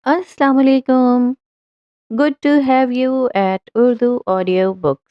Assalamu alaikum. Good to have you at Urdu Audio Books.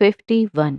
51।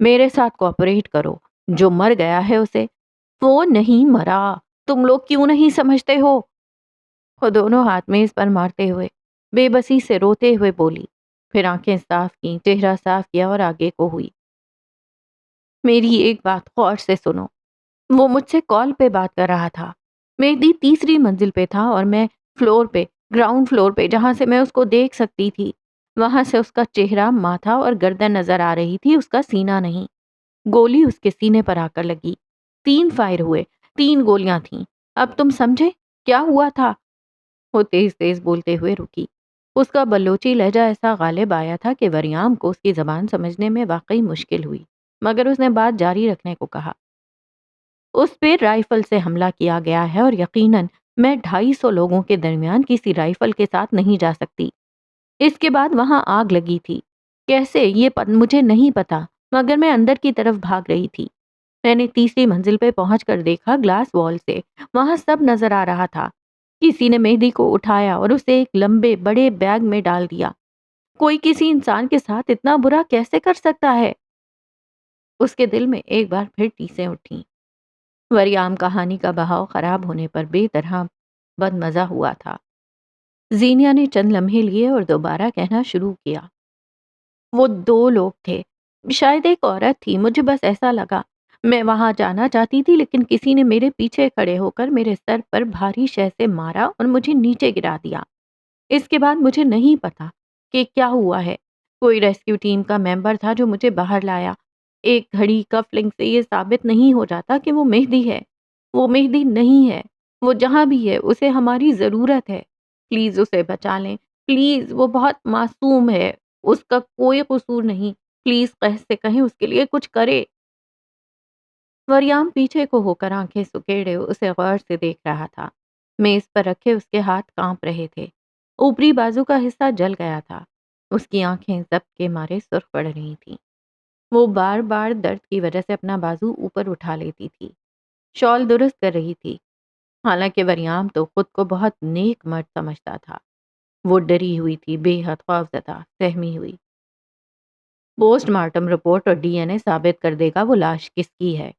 میرے ساتھ cooperate کرو، جو مر گیا ہے اسے۔ وہ نہیں مرا، تم لوگ کیوں نہیں سمجھتے ہو؟ وہ دونوں ہاتھ میز پر مارتے ہوئے بے بسی سے روتے ہوئے بولی، پھر آنکھیں صاف کیں، چہرہ صاف کیا اور آگے کو ہوئی۔ میری ایک بات غور سے سنو۔ وہ مجھ سے کال پہ بات کر رہا تھا۔ مہدی تیسری منزل پہ تھا اور میں فلور پہ، گراؤنڈ فلور پہ، جہاں سے میں اس کو دیکھ سکتی تھی۔ وہاں سے اس کا چہرہ، ماتھا اور گردن نظر آ رہی تھی، اس کا سینہ نہیں۔ گولی اس کے سینے پر آ کر لگی۔ 3 فائر ہوئے، 3 گولیاں تھیں۔ اب تم سمجھے کیا ہوا تھا؟ وہ تیز تیز بولتے ہوئے رکی۔ اس کا بلوچی لہجہ ایسا غالب آیا تھا کہ وریام کو اس کی زبان سمجھنے میں واقعی مشکل ہوئی، مگر اس نے بات جاری رکھنے کو کہا۔ اس پہ رائفل سے حملہ کیا گیا ہے اور یقیناً میں 250 لوگوں کے درمیان کسی رائفل کے ساتھ نہیں جا سکتی۔ اس کے بعد وہاں آگ لگی تھی۔ کیسے یہ مجھے نہیں پتا، مگر میں اندر کی طرف بھاگ رہی تھی۔ میں نے تیسری منزل پہ پہنچ کر دیکھا، گلاس وال سے وہاں سب نظر آ رہا تھا۔ کسی نے مہدی کو اٹھایا اور اسے ایک لمبے بڑے بیگ میں ڈال دیا۔ کوئی کسی انسان کے ساتھ اتنا برا کیسے کر سکتا ہے؟ اس کے دل میں ایک بار پھر ٹیسیں اٹھیں۔ وریام کہانی کا بہاؤ خراب ہونے پر بے طرح بد مزہ ہوا تھا۔ زینیا نے چند لمحے لیے اور دوبارہ کہنا شروع کیا۔ وہ 2 لوگ تھے، شاید ایک عورت تھی، مجھے بس ایسا لگا۔ میں وہاں جانا چاہتی تھی لیکن کسی نے میرے پیچھے کھڑے ہو کر میرے سر پر بھاری شے سے مارا اور مجھے نیچے گرا دیا۔ اس کے بعد مجھے نہیں پتا کہ کیا ہوا ہے۔ کوئی ریسکیو ٹیم کا ممبر تھا جو مجھے باہر لایا۔ ایک گھڑی کف لنک سے یہ ثابت نہیں ہو جاتا کہ وہ مہدی ہے۔ وہ مہدی نہیں ہے۔ وہ جہاں بھی ہے اسے ہماری ضرورت ہے۔ پلیز اسے بچا لیں، پلیز، وہ بہت معصوم ہے، اس کا کوئی قصور نہیں، پلیز قہر سے کہیں اس کے لیے کچھ کرے۔ وریام پیچھے کو ہو کر آنکھیں سکیڑے اسے غور سے دیکھ رہا تھا۔ میز پر رکھے اس کے ہاتھ کانپ رہے تھے۔ اوپری بازو کا حصہ جل گیا تھا۔ اس کی آنکھیں ضبط کے مارے سرخ پڑ رہی تھیں۔ وہ بار بار درد کی وجہ سے اپنا بازو اوپر اٹھا لیتی تھی۔ شال درست کر رہی تھی۔ حالانکہ وریام تو خود کو بہت نیک مرد سمجھتا تھا۔ وہ ڈری ہوئی تھی، بے حد خوفزدہ، سہمی ہوئی۔ پوسٹ مارٹم رپورٹ اور ڈی این اے ثابت کر دے گا وہ لاش کس کی ہے۔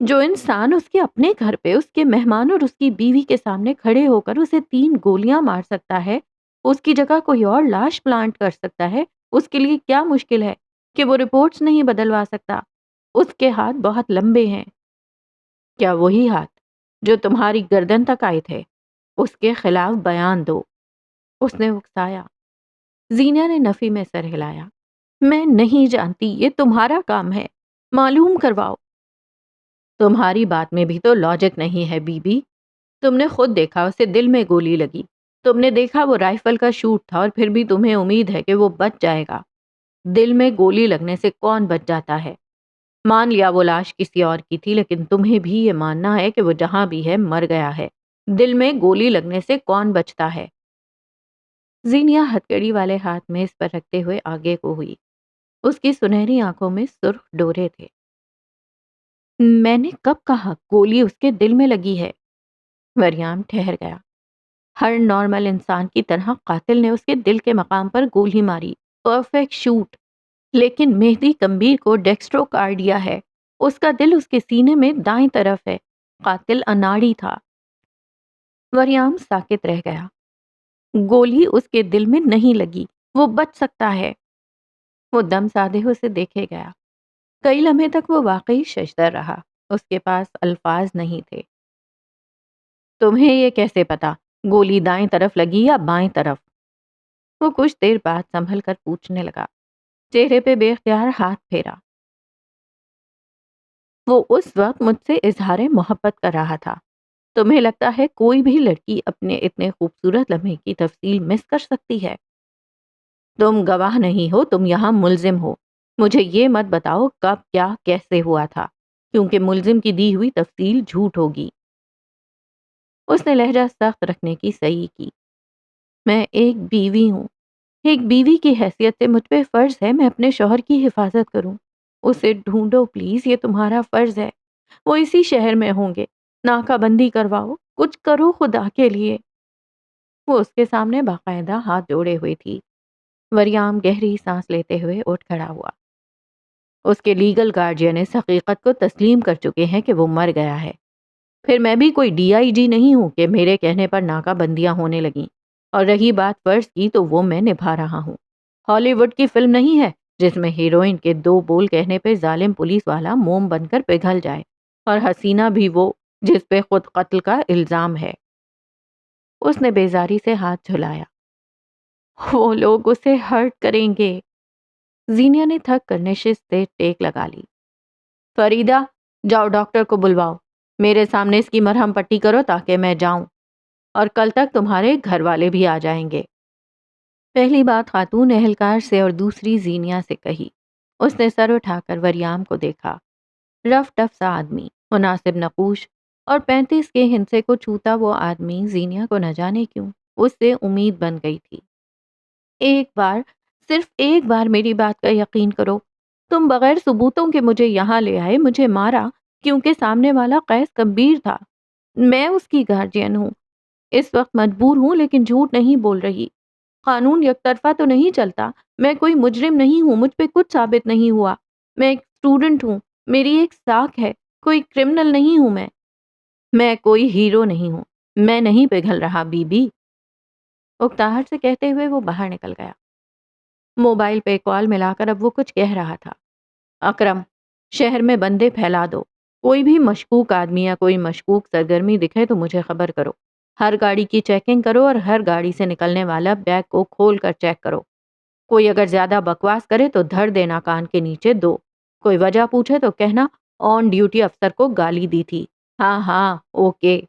جو انسان اس کے اپنے گھر پہ اس کے مہمان اور اس کی بیوی کے سامنے کھڑے ہو کر اسے 3 گولیاں مار سکتا ہے، اس کی جگہ کوئی اور لاش پلانٹ کر سکتا ہے، اس کے لیے کیا مشکل ہے کہ وہ رپورٹس نہیں بدلوا سکتا؟ اس کے ہاتھ بہت لمبے ہیں۔ کیا وہی ہاتھ جو تمہاری گردن تک آئے تھے؟ اس کے خلاف بیان دو۔ اس نے اکسایا۔ زینیا نے نفی میں سر ہلایا۔ میں نہیں جانتی، یہ تمہارا کام ہے، معلوم کرواؤ۔ تمہاری بات میں بھی تو لاجک نہیں ہے بی بی۔ تم نے خود دیکھا اسے دل میں گولی لگی، تم نے دیکھا وہ رائفل کا شوٹ تھا، اور پھر بھی تمہیں امید ہے کہ وہ بچ جائے گا۔ دل میں گولی لگنے سے کون بچ جاتا ہے؟ مان لیا وہ لاش کسی اور کی تھی، لیکن تمہیں بھی یہ ماننا ہے کہ وہ جہاں بھی ہے مر گیا ہے۔ دل میں گولی لگنے سے کون بچتا ہے؟ زینیا ہتکڑی والے ہاتھ میز پر رکھتے ہوئے آگے کو ہوئی۔ اس کی سنہری آنکھوں میں سرخ ڈورے تھے۔ میں نے کب کہا گولی اس کے دل میں لگی ہے؟ وریام ٹھہر گیا۔ ہر نارمل انسان کی طرح قاتل نے اس کے دل کے مقام پر گولی ماری، پرفیکٹ شوٹ۔ لیکن مہدی کمبیر کو ڈیکسٹرو کارڈیا ہے، اس کا دل اس کے سینے میں دائیں طرف ہے۔ قاتل اناڑی تھا۔ وریام ساکت رہ گیا۔ گولی اس کے دل میں نہیں لگی، وہ بچ سکتا ہے۔ وہ دم سادے اسے دیکھے گیا۔ کئی لمحے تک وہ واقعی ششدر رہا۔ اس کے پاس الفاظ نہیں تھے۔ تمہیں یہ کیسے پتا گولی دائیں طرف لگی یا بائیں طرف؟ وہ کچھ دیر بعد سنبھل کر پوچھنے لگا، چہرے پہ بے اختیار ہاتھ پھیرا۔ وہ اس وقت مجھ سے اظہار محبت کر رہا تھا۔ تمہیں لگتا ہے کوئی بھی لڑکی اپنے اتنے خوبصورت لمحے کی تفصیل مس کر سکتی ہے؟ تم گواہ نہیں ہو، تم یہاں ملزم ہو۔ مجھے یہ مت بتاؤ کب کیا کیسے ہوا تھا، کیونکہ ملزم کی دی ہوئی تفصیل جھوٹ ہوگی۔ اس نے لہجہ سخت رکھنے کی صحیح کی۔ میں ایک بیوی ہوں۔ ایک بیوی کی حیثیت سے مجھ پہ فرض ہے میں اپنے شوہر کی حفاظت کروں۔ اسے ڈھونڈو پلیز، یہ تمہارا فرض ہے۔ وہ اسی شہر میں ہوں گے۔ ناکہ بندی کرواؤ، کچھ کرو خدا کے لیے۔ وہ اس کے سامنے باقاعدہ ہاتھ جوڑے ہوئے تھی۔ وریام گہری سانس لیتے ہوئے اٹھ کھڑا ہوا۔ اس کے لیگل گارڈین اس حقیقت کو تسلیم کر چکے ہیں کہ وہ مر گیا ہے۔ پھر میں بھی کوئی ڈی آئی جی نہیں ہوں کہ میرے کہنے پر ناکہ بندیاں ہونے لگیں۔ اور رہی بات فرض کی تو وہ میں نبھا رہا ہوں۔ ہالی ووڈ کی فلم نہیں ہے جس میں ہیروئن کے 2 بول کہنے پہ ظالم پولیس والا موم بن کر پگھل جائے، اور حسینہ بھی وہ جس پہ خود قتل کا الزام ہے۔ اس نے بیزاری سے ہاتھ جھلایا۔ وہ لوگ اسے ہرٹ کریں گے۔ زینیا نے تھک کر نشست سے ٹیک لگا لی۔ فریدہ، جاؤ ڈاکٹر کو بلواؤ، میرے سامنے اس کی مرہم پٹی کرو تاکہ میں جاؤں، اور کل تک تمہارے گھر والے بھی آ جائیں گے۔ پہلی بات خاتون اہلکار سے اور دوسری زینیا سے کہی۔ اس نے سر اٹھا کر وریام کو دیکھا۔ رف ٹف سا آدمی، مناسب نقوش، اور 35 کے ہندسے کو چھوتا وہ آدمی زینیا کو نہ جانے کیوں اس سے امید بن گئی تھی۔ ایک بار، صرف ایک بار میری بات کا یقین کرو۔ تم بغیر ثبوتوں کے مجھے یہاں لے آئے، مجھے مارا کیونکہ سامنے والا قیس کبیر تھا۔ میں اس کی گارجین ہوں، اس وقت مجبور ہوں، لیکن جھوٹ نہیں بول رہی۔ قانون یک طرفہ تو نہیں چلتا۔ میں کوئی مجرم نہیں ہوں، مجھ پہ کچھ ثابت نہیں ہوا۔ میں ایک اسٹوڈنٹ ہوں، میری ایک ساکھ ہے، کوئی کرمنل نہیں ہوں میں کوئی ہیرو نہیں ہوں، میں نہیں پگھل رہا بی بی۔ اکتاہٹ سے کہتے ہوئے وہ باہر نکل گیا۔ موبائل پہ کال ملا کر اب وہ کچھ کہہ رہا تھا۔ اکرم، شہر میں بندے پھیلا دو، کوئی بھی مشکوک آدمی یا کوئی مشکوک سرگرمی دکھے تو مجھے خبر کرو۔ ہر گاڑی کی چیکنگ کرو اور ہر گاڑی سے نکلنے والا بیگ کو کھول کر چیک کرو۔ کوئی اگر زیادہ بکواس کرے تو دھر دینا کان کے نیچے 2۔ کوئی وجہ پوچھے تو کہنا آن ڈیوٹی افسر کو گالی دی تھی۔ ہاں ہاں اوکے۔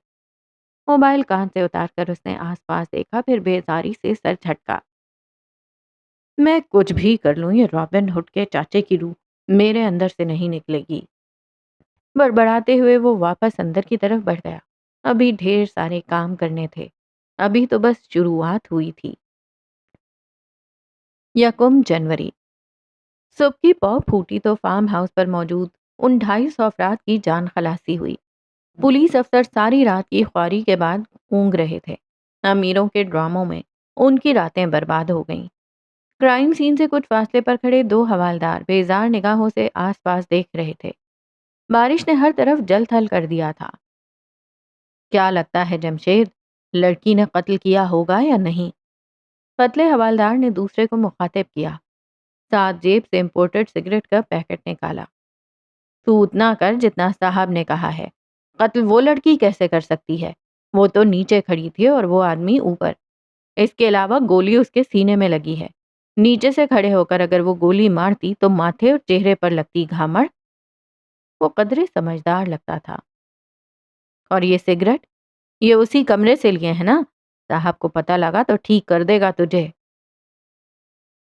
موبائل کان سے اتار کر اس نے آس پاس دیکھا، پھر بیزاری سے سر جھٹکا۔ میں کچھ بھی کر لوں، یہ رابن ہڈ کے چاچے کی روح میرے اندر سے نہیں نکلے گی۔ بڑبڑاتے ہوئے وہ واپس اندر کی طرف بڑھ گیا۔ ابھی ڈھیر سارے کام کرنے تھے، ابھی تو بس شروعات ہوئی تھی۔ 1 جنوری۔ صبح کی پاؤ پھوٹی تو فارم ہاؤس پر موجود ان 250 افراد کی جان خلاصی ہوئی۔ پولیس افسر ساری رات کی خواری کے بعد اونگ رہے تھے۔ امیروں کے ڈراموں میں ان کی راتیں برباد ہو گئیں۔ کرائم سین سے کچھ فاصلے پر کھڑے 2 حوالدار بیزار نگاہوں سے آس پاس دیکھ رہے تھے۔ بارش نے ہر طرف جل تھل کر دیا تھا۔ کیا لگتا ہے جمشید، لڑکی نے قتل کیا ہوگا یا نہیں؟ پتلے حوالدار نے دوسرے کو مخاطب کیا۔ ساتھ جیب سے امپورٹڈ سگریٹ کا پیکٹ نکالا۔ تو اتنا کر جتنا صاحب نے کہا ہے۔ قتل وہ لڑکی کیسے کر سکتی ہے؟ وہ تو نیچے کھڑی تھی اور وہ آدمی اوپر۔ اس کے علاوہ گولی اس کے سینے میں لگی ہے۔ نیچے سے کھڑے ہو کر اگر وہ گولی مارتی تو ماتھے اور چہرے پر لگتی گھامڑ۔ وہ قدرے سمجھدار لگتا تھا۔ اور یہ سگریٹ، یہ اسی کمرے سے لیے ہیں نا؟ صاحب کو پتہ لگا تو ٹھیک کر دے گا تجھے۔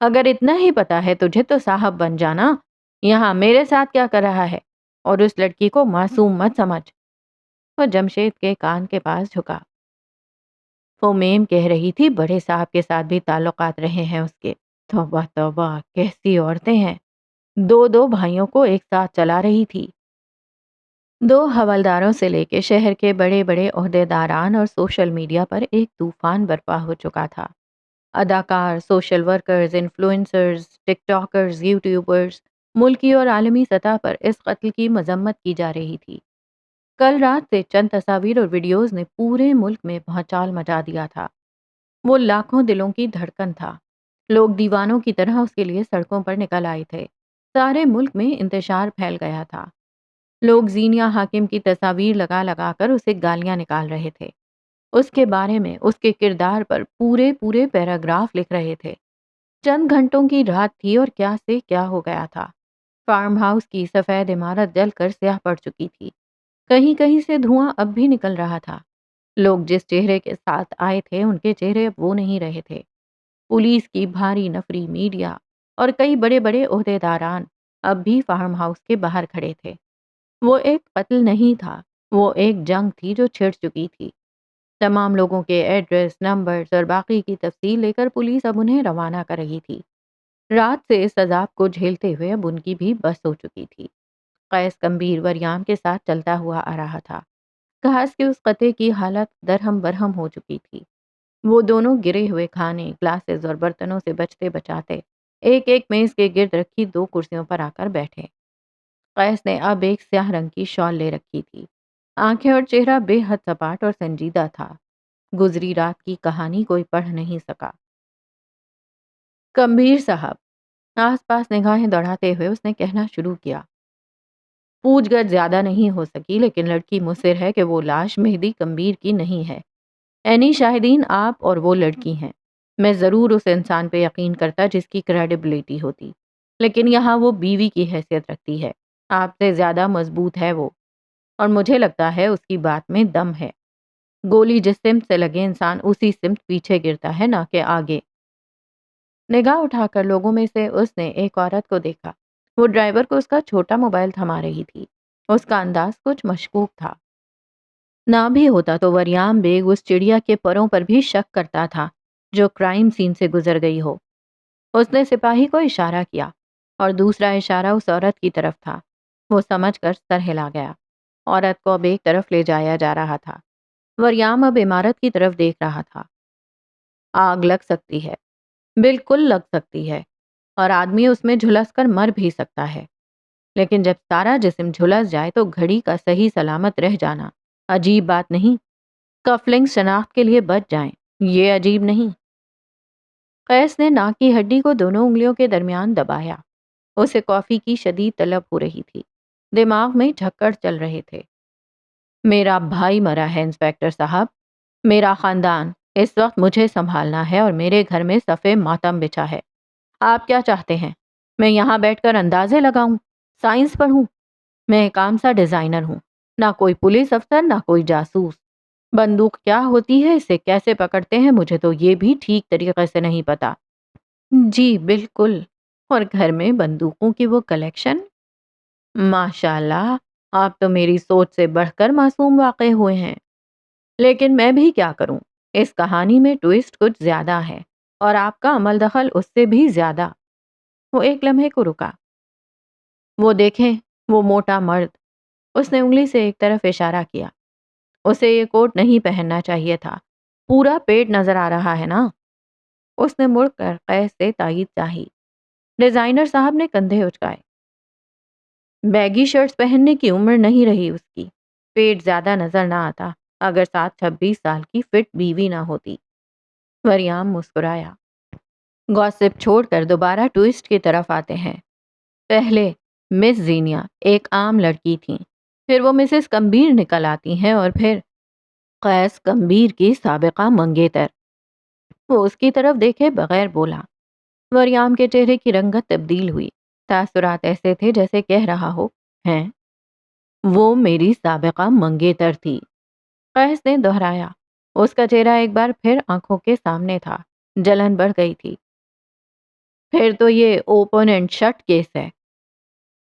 اگر اتنا ہی پتا ہے تجھے تو صاحب بن جانا۔ یہاں میرے ساتھ کیا کر رہا ہے؟ اور اس لڑکی کو معصوم مت سمجھ۔ وہ جمشید کے کان کے پاس جھکا۔ وہ میم کہہ رہی تھی بڑے صاحب کے ساتھ بھی تعلقات رہے ہیں اس کے۔ توبہ توبہ، کیسی عورتیں ہیں۔ 2 بھائیوں کو ایک ساتھ چلا رہی تھی۔ 2 حوالداروں سے لے کے شہر کے بڑے بڑے عہدیداران اور سوشل میڈیا پر ایک طوفان برپا ہو چکا تھا۔ اداکار، سوشل ورکرز، انفلوئنسرز، ٹک ٹاکرز، یوٹیوبرز، ملکی اور عالمی سطح پر اس قتل کی مذمت کی جا رہی تھی۔ کل رات سے چند تصاویر اور ویڈیوز نے پورے ملک میں بھونچال مچا دیا تھا۔ وہ لاکھوں دلوں کی دھڑکن تھا۔ لوگ دیوانوں کی طرح اس کے لیے سڑکوں پر نکل آئے تھے۔ سارے ملک میں انتشار پھیل گیا تھا۔ لوگ زینیا حاکم کی تصاویر لگا لگا کر اسے گالیاں نکال رہے تھے۔ اس کے بارے میں، اس کے کردار پر پورے پیراگراف لکھ رہے تھے۔ چند گھنٹوں کی رات تھی اور کیا سے کیا ہو گیا تھا۔ فارم ہاؤس کی سفید عمارت جل کر سیاہ پڑ چکی تھی۔ کہیں کہیں سے دھواں اب بھی نکل رہا تھا۔ لوگ جس چہرے کے ساتھ آئے تھے ان کے چہرے اب وہ نہیں رہے تھے۔ پولیس کی بھاری نفری، میڈیا اور کئی بڑے بڑے عہدیداران اب بھی فارم ہاؤس کے باہر کھڑے تھے۔ وہ ایک قتل نہیں تھا، وہ ایک جنگ تھی جو چھڑ چکی تھی۔ تمام لوگوں کے ایڈریس، نمبرز اور باقی کی تفصیل لے کر پولیس اب انہیں روانہ کر رہی تھی۔ رات سے اس عذاب کو جھیلتے ہوئے اب ان کی بھی بس ہو چکی تھی۔ قیس کمبیر وریام کے ساتھ چلتا ہوا آ رہا تھا۔ گھاس کے اس قطعے کی حالت درہم برہم ہو چکی تھی۔ وہ دونوں گرے ہوئے کھانے، گلاسز اور برتنوں سے بچتے بچاتے ایک ایک میز کے گرد رکھی 2 کرسیوں پر آ کر بیٹھے۔ قیس نے اب ایک سیاہ رنگ کی شال لے رکھی تھی۔ آنکھیں اور چہرہ بے حد سپاٹ اور سنجیدہ تھا۔ گزری رات کی کہانی کوئی پڑھ نہیں سکا۔ کمبیر صاحب، آس پاس نگاہیں دوڑاتے ہوئے اس نے کہنا شروع کیا۔ پوچھ گچھ زیادہ نہیں ہو سکی، لیکن لڑکی مصر ہے کہ وہ لاش مہدی کمبیر کی نہیں ہے۔ عینی شاہدین آپ اور وہ لڑکی ہیں۔ میں ضرور اس انسان پہ یقین کرتا جس کی کریڈیبلٹی ہوتی، لیکن یہاں وہ بیوی کی حیثیت رکھتی ہے۔ آپ سے زیادہ مضبوط ہے وہ، اور مجھے لگتا ہے اس کی بات میں دم ہے۔ گولی جس سمت سے لگے انسان اسی سمت پیچھے گرتا ہے، نہ کہ آگے۔ نگاہ اٹھا کر لوگوں میں سے اس نے ایک عورت کو دیکھا۔ وہ ڈرائیور کو اس کا چھوٹا موبائل تھما رہی تھی۔ اس کا انداز کچھ مشکوک تھا۔ نہ بھی ہوتا تو وریام بیگ اس چڑیا کے پروں پر بھی شک کرتا تھا جو کرائم سین سے گزر گئی ہو۔ اس نے سپاہی کو اشارہ کیا اور دوسرا اشارہ اس عورت کی طرف تھا۔ وہ سمجھ کر سر ہلا گیا۔ عورت کو اب ایک طرف لے جایا جا رہا تھا۔ وریام اب عمارت کی طرف دیکھ رہا تھا۔ آگ لگ سکتی ہے، بالکل لگ سکتی ہے، اور آدمی اس میں جھلس کر مر بھی سکتا ہے، لیکن جب سارا جسم جھلس جائے تو گھڑی کا صحیح سلامت رہ جانا عجیب بات نہیں؟ کفلنگ شناخت کے لیے بچ جائیں، یہ عجیب نہیں؟ قیس نے ناک کی ہڈی کو دونوں انگلیوں کے درمیان دبایا۔ اسے کافی کی شدید طلب ہو رہی تھی۔ دماغ میں جھکڑ چل رہے تھے۔ میرا بھائی مرا ہے انسپیکٹر صاحب، میرا خاندان، اس وقت مجھے سنبھالنا ہے اور میرے گھر میں صفے ماتم بچھا ہے۔ آپ کیا چاہتے ہیں؟ میں یہاں بیٹھ کر اندازے لگاؤں، سائنس پڑھوں؟ میں ایک عام سا ڈیزائنر ہوں، نہ کوئی پولیس افسر، نہ کوئی جاسوس۔ بندوق کیا ہوتی ہے، اسے کیسے پکڑتے ہیں، مجھے تو یہ بھی ٹھیک طریقے سے نہیں پتا۔ جی بالکل، اور گھر میں بندوقوں کی وہ کلیکشن! ماشاء اللہ، آپ تو میری سوچ سے بڑھ کر معصوم واقع ہوئے ہیں۔ لیکن میں بھی کیا کروں، اس کہانی میں ٹوئسٹ کچھ زیادہ ہے، اور آپ کا عمل دخل اس سے بھی زیادہ۔ وہ ایک لمحے کو رکا۔ وہ دیکھیں، وہ موٹا مرد۔ اس نے انگلی سے ایک طرف اشارہ کیا۔ اسے یہ کوٹ نہیں پہننا چاہیے تھا، پورا پیٹ نظر آ رہا ہے نا؟ اس نے مڑ کر قیس سے تائید چاہی۔ ڈیزائنر صاحب نے کندھے اچکائے۔ بیگی شرٹس پہننے کی عمر نہیں رہی اس کی۔ پیٹ زیادہ نظر نہ آتا اگر 26 سال کی فٹ بیوی نہ ہوتی۔ وریام مسکرایا۔ گوسپ چھوڑ کر دوبارہ ٹوئسٹ کی طرف آتے ہیں۔ پہلے مس زینیا ایک عام لڑکی تھیں، پھر وہ مسز کمبیر نکل آتی ہیں، اور پھر قیس کمبیر کی سابقہ منگیتر۔ وہ اس کی طرف دیکھے بغیر بولا۔ وریام کے چہرے کی رنگت تبدیل ہوئی۔ تاثرات ایسے تھے جیسے کہہ رہا ہو، ہیں وہ میری سابقہ منگیتر تھی۔ قیس نے دہرایا۔ اس کا چہرہ ایک بار پھر آنکھوں کے سامنے تھا۔ جلن بڑھ گئی تھی۔ پھر تو یہ اوپن اینڈ شٹ کیس ہے۔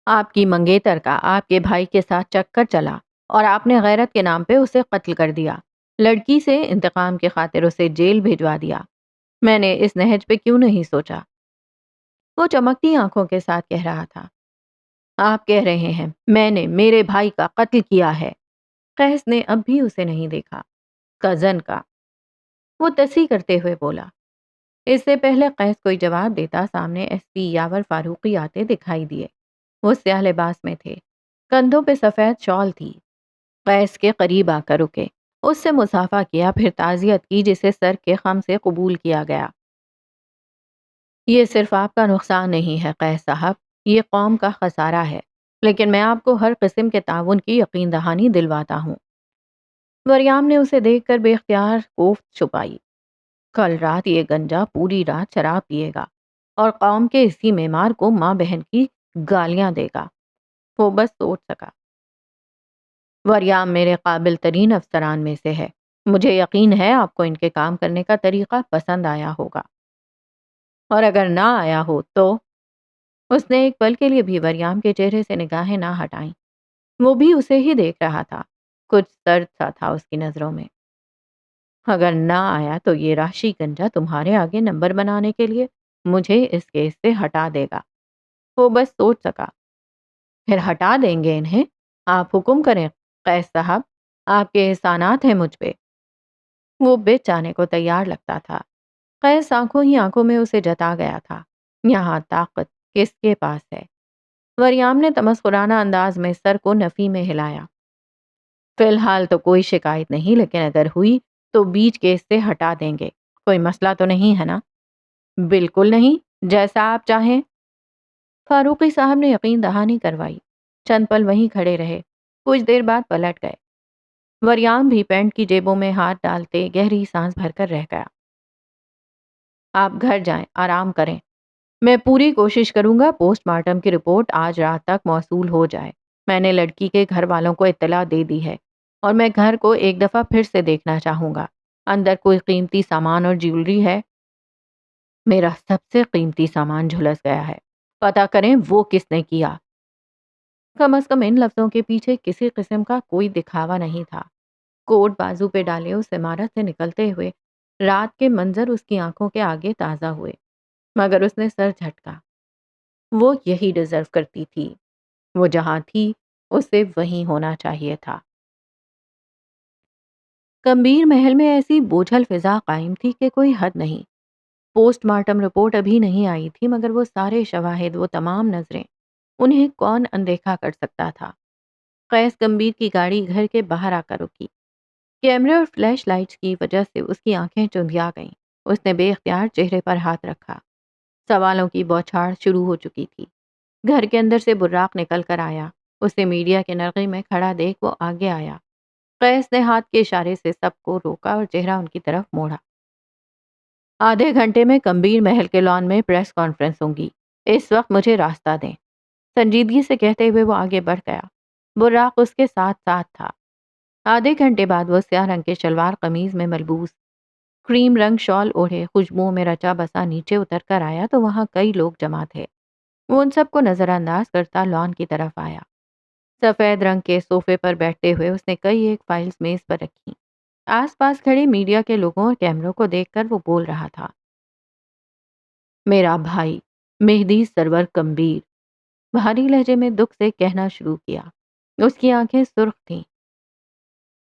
آپ کی منگیتر کا آپ کے بھائی کے ساتھ چکر چلا، اور آپ نے غیرت کے نام پہ اسے قتل کر دیا۔ لڑکی سے انتقام کی خاطر اسے جیل بھجوا دیا۔ میں نے اس نہج پہ کیوں نہیں سوچا؟ وہ چمکتی آنکھوں کے ساتھ کہہ رہا تھا۔ آپ کہہ رہے ہیں میں نے میرے بھائی کا قتل کیا ہے؟ قیس نے اب بھی اسے نہیں دیکھا۔ کزن کا، وہ تصحیح کرتے ہوئے بولا۔ اس سے پہلے قیس کوئی جواب دیتا، سامنے ایس پی یاور فاروقی آتے دکھائی دیے۔ وہ سیاہ لباس میں تھے، کندھوں پہ سفید شال تھی۔ قیس کے قریب آ کر رکے، اس سے مصافحہ کیا، پھر تعزیت کی جسے سر کے خم سے قبول کیا گیا۔ یہ صرف آپ کا نقصان نہیں ہے قیس صاحب، یہ قوم کا خسارہ ہے، لیکن میں آپ کو ہر قسم کے تعاون کی یقین دہانی دلواتا ہوں۔ وریام نے اسے دیکھ کر بے اختیار کوفت چھپائی۔ کل رات یہ گنجا پوری رات شراب پیے گا اور قوم کے اسی معمار کو ماں بہن کی گالیاں دے گا۔ وہ بس سوچ سکا۔ وریام میرے قابل ترین افسران میں سے ہے، مجھے یقین ہے آپ کو ان کے کام کرنے کا طریقہ پسند آیا ہوگا، اور اگر نہ آیا ہو تو؟ اس نے ایک پل کے لیے بھی وریام کے چہرے سے نگاہیں نہ ہٹائیں۔ وہ بھی اسے ہی دیکھ رہا تھا، کچھ سرد سا تھا اس کی نظروں میں۔ اگر نہ آیا تو یہ راشی گنجا تمہارے آگے نمبر بنانے کے لیے مجھے اس کیس سے ہٹا دے گا۔ وہ بس سوچ سکا۔ پھر ہٹا دیں گے انہیں؟ آپ حکم کریں قیس صاحب، آپ کے احسانات ہیں مجھ پہ۔ وہ بچ آنے کو تیار لگتا تھا۔ قیس آنکھوں ہی آنکھوں میں اسے جتا گیا تھا۔ یہاں طاقت کس کے پاس ہے؟ وریام نے تمسخرانہ انداز میں سر کو نفی میں ہلایا۔ فی الحال تو کوئی شکایت نہیں، لیکن اگر ہوئی تو بیچ کیس سے ہٹا دیں گے۔ کوئی مسئلہ تو نہیں ہے نا؟ بالکل نہیں، جیسا آپ چاہیں۔ فاروقی صاحب نے یقین دہانی کروائی۔ چند پل وہیں کھڑے رہے، کچھ دیر بعد پلٹ گئے۔ وریام بھی پینٹ کی جیبوں میں ہاتھ ڈالتے گہری سانس بھر کر رہ گیا۔ آپ گھر جائیں، آرام کریں۔ میں پوری کوشش کروں گا پوسٹ مارٹم کی رپورٹ آج رات تک موصول ہو جائے۔ میں نے لڑکی کے گھر والوں کو اطلاع دے دی ہے اور میں گھر کو ایک دفعہ پھر سے دیکھنا چاہوں گا۔ اندر کوئی قیمتی سامان اور جیولری ہے؟ میرا سب سے قیمتی سامان جھلس گیا ہے، پتہ کریں وہ کس نے کیا۔ کم از کم ان لفظوں کے پیچھے کسی قسم کا کوئی دکھاوا نہیں تھا۔ کوٹ بازو پہ ڈالے اس عمارت سے نکلتے ہوئے رات کے منظر اس کی آنکھوں کے آگے تازہ ہوئے، مگر اس نے سر جھٹکا۔ وہ یہی ڈیزرو کرتی تھی۔ وہ جہاں تھی اسے وہیں ہونا چاہیے تھا۔ کمبیر محل میں ایسی بوجھل فضا قائم تھی کہ کوئی حد نہیں۔ پوسٹ مارٹم رپورٹ ابھی نہیں آئی تھی، مگر وہ سارے شواہد، وہ تمام نظریں، انہیں کون اندیکھا کر سکتا تھا؟ قیس گمبیر کی گاڑی گھر کے باہر آ کر رکی۔ کیمرے اور فلیش لائٹس کی وجہ سے اس کی آنکھیں چندھیا گئیں۔ اس نے بے اختیار چہرے پر ہاتھ رکھا۔ سوالوں کی بوچھاڑ شروع ہو چکی تھی۔ گھر کے اندر سے براق نکل کر آیا۔ اسے میڈیا کے نرغے میں کھڑا دیکھ وہ آگے آیا۔ قیس نے ہاتھ کے اشارے سے سب کو روکا اور چہرہ ان کی طرف موڑا۔ آدھے گھنٹے میں کمبیر محل کے لان میں پریس کانفرنس ہوگی۔ اس وقت مجھے راستہ دیں، سنجیدگی سے کہتے ہوئے وہ آگے بڑھ گیا۔ براق اس کے ساتھ ساتھ تھا۔ آدھے گھنٹے بعد وہ سیاہ رنگ کے شلوار قمیض میں ملبوس، کریم رنگ شال اوڑھے، خوشبوؤں میں رچا بسا نیچے اتر کر آیا تو وہاں کئی لوگ جمع تھے۔ وہ ان سب کو نظر انداز کرتا لان کی طرف آیا۔ سفید رنگ کے صوفے پر بیٹھتے ہوئے اس نے کئی ایک فائلز میز پر رکھی۔ آس پاس کھڑے میڈیا کے لوگوں اور کیمروں کو دیکھ کر وہ بول رہا تھا۔ میرا بھائی مہدی سرور کمبیر، بھاری لہجے میں دکھ سے کہنا شروع کیا۔ اس کی آنکھیں سرخ تھیں۔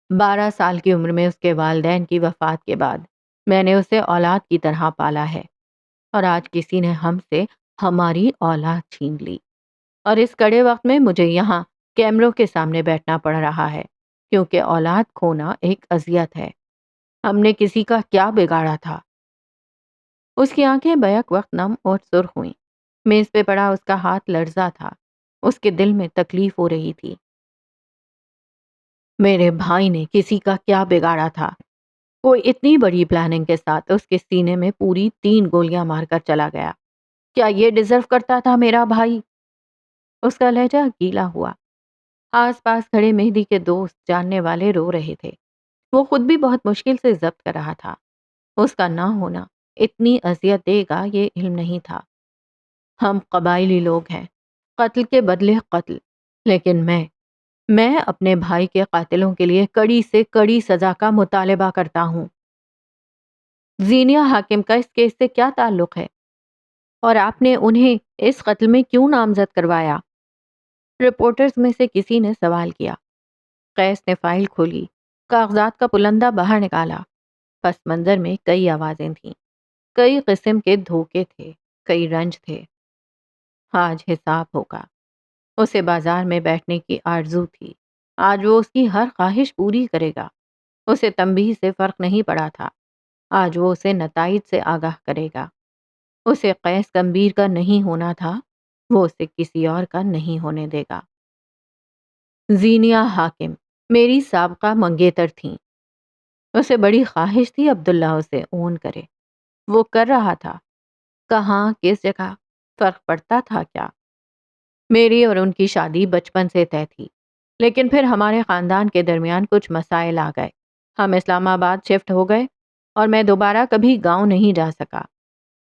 12 سال کی عمر میں اس کے والدین کی وفات کے بعد میں نے اسے اولاد کی طرح پالا ہے، اور آج کسی نے ہم سے ہماری اولاد چھین لی، اور اس کڑے وقت میں مجھے یہاں کیمروں کے سامنے بیٹھنا پڑ رہا ہے، کیونکہ اولاد کھونا ایک اذیت ہے۔ ہم نے کسی کا کیا بگاڑا تھا؟ اس کی آنکھیں بیک وقت نم اور سرخ ہوئیں۔ میز پہ پڑا اس کا ہاتھ لرزا تھا۔ اس کے دل میں تکلیف ہو رہی تھی۔ میرے بھائی نے کسی کا کیا بگاڑا تھا؟ کوئی اتنی بڑی پلاننگ کے ساتھ اس کے سینے میں پوری 3 گولیاں مار کر چلا گیا۔ کیا یہ ڈیزرو کرتا تھا میرا بھائی؟ اس کا لہجہ گیلا ہوا۔ آس پاس کھڑے مہدی کے دوست، جاننے والے رو رہے تھے۔ وہ خود بھی بہت مشکل سے ضبط کر رہا تھا۔ اس کا نہ ہونا اتنی اذیت دے گا یہ علم نہیں تھا۔ ہم قبائلی لوگ ہیں، قتل کے بدلے قتل، لیکن میں اپنے بھائی کے قاتلوں کے لیے کڑی سے کڑی سزا کا مطالبہ کرتا ہوں۔ زینیہ حاکم کا اس کیس سے کیا تعلق ہے؟ اور آپ نے انہیں اس قتل میں کیوں نامزد کروایا؟ رپورٹرز میں سے کسی نے سوال کیا۔ قیس نے فائل کھولی، کاغذات کا پلندہ باہر نکالا۔ پس منظر میں کئی آوازیں تھیں، کئی قسم کے دھوکے تھے، کئی رنج تھے۔ آج حساب ہوگا۔ اسے بازار میں بیٹھنے کی آرزو تھی۔ آج وہ اس کی ہر خواہش پوری کرے گا۔ اسے تنبیہ سے فرق نہیں پڑا تھا۔ آج وہ اسے نتائج سے آگاہ کرے گا۔ اسے قیس کمبیر کا نہیں ہونا تھا، وہ اسے کسی اور کا نہیں ہونے دے گا۔ زینیہ حاکم میری سابقہ منگیتر تھیں۔ اسے بڑی خواہش تھی عبداللہ اسے اون کرے۔ وہ کر رہا تھا۔ کہاں، کس جگہ، فرق پڑتا تھا کیا؟ میری اور ان کی شادی بچپن سے طے تھی، لیکن پھر ہمارے خاندان کے درمیان کچھ مسائل آ گئے۔ ہم اسلام آباد شفٹ ہو گئے اور میں دوبارہ کبھی گاؤں نہیں جا سکا۔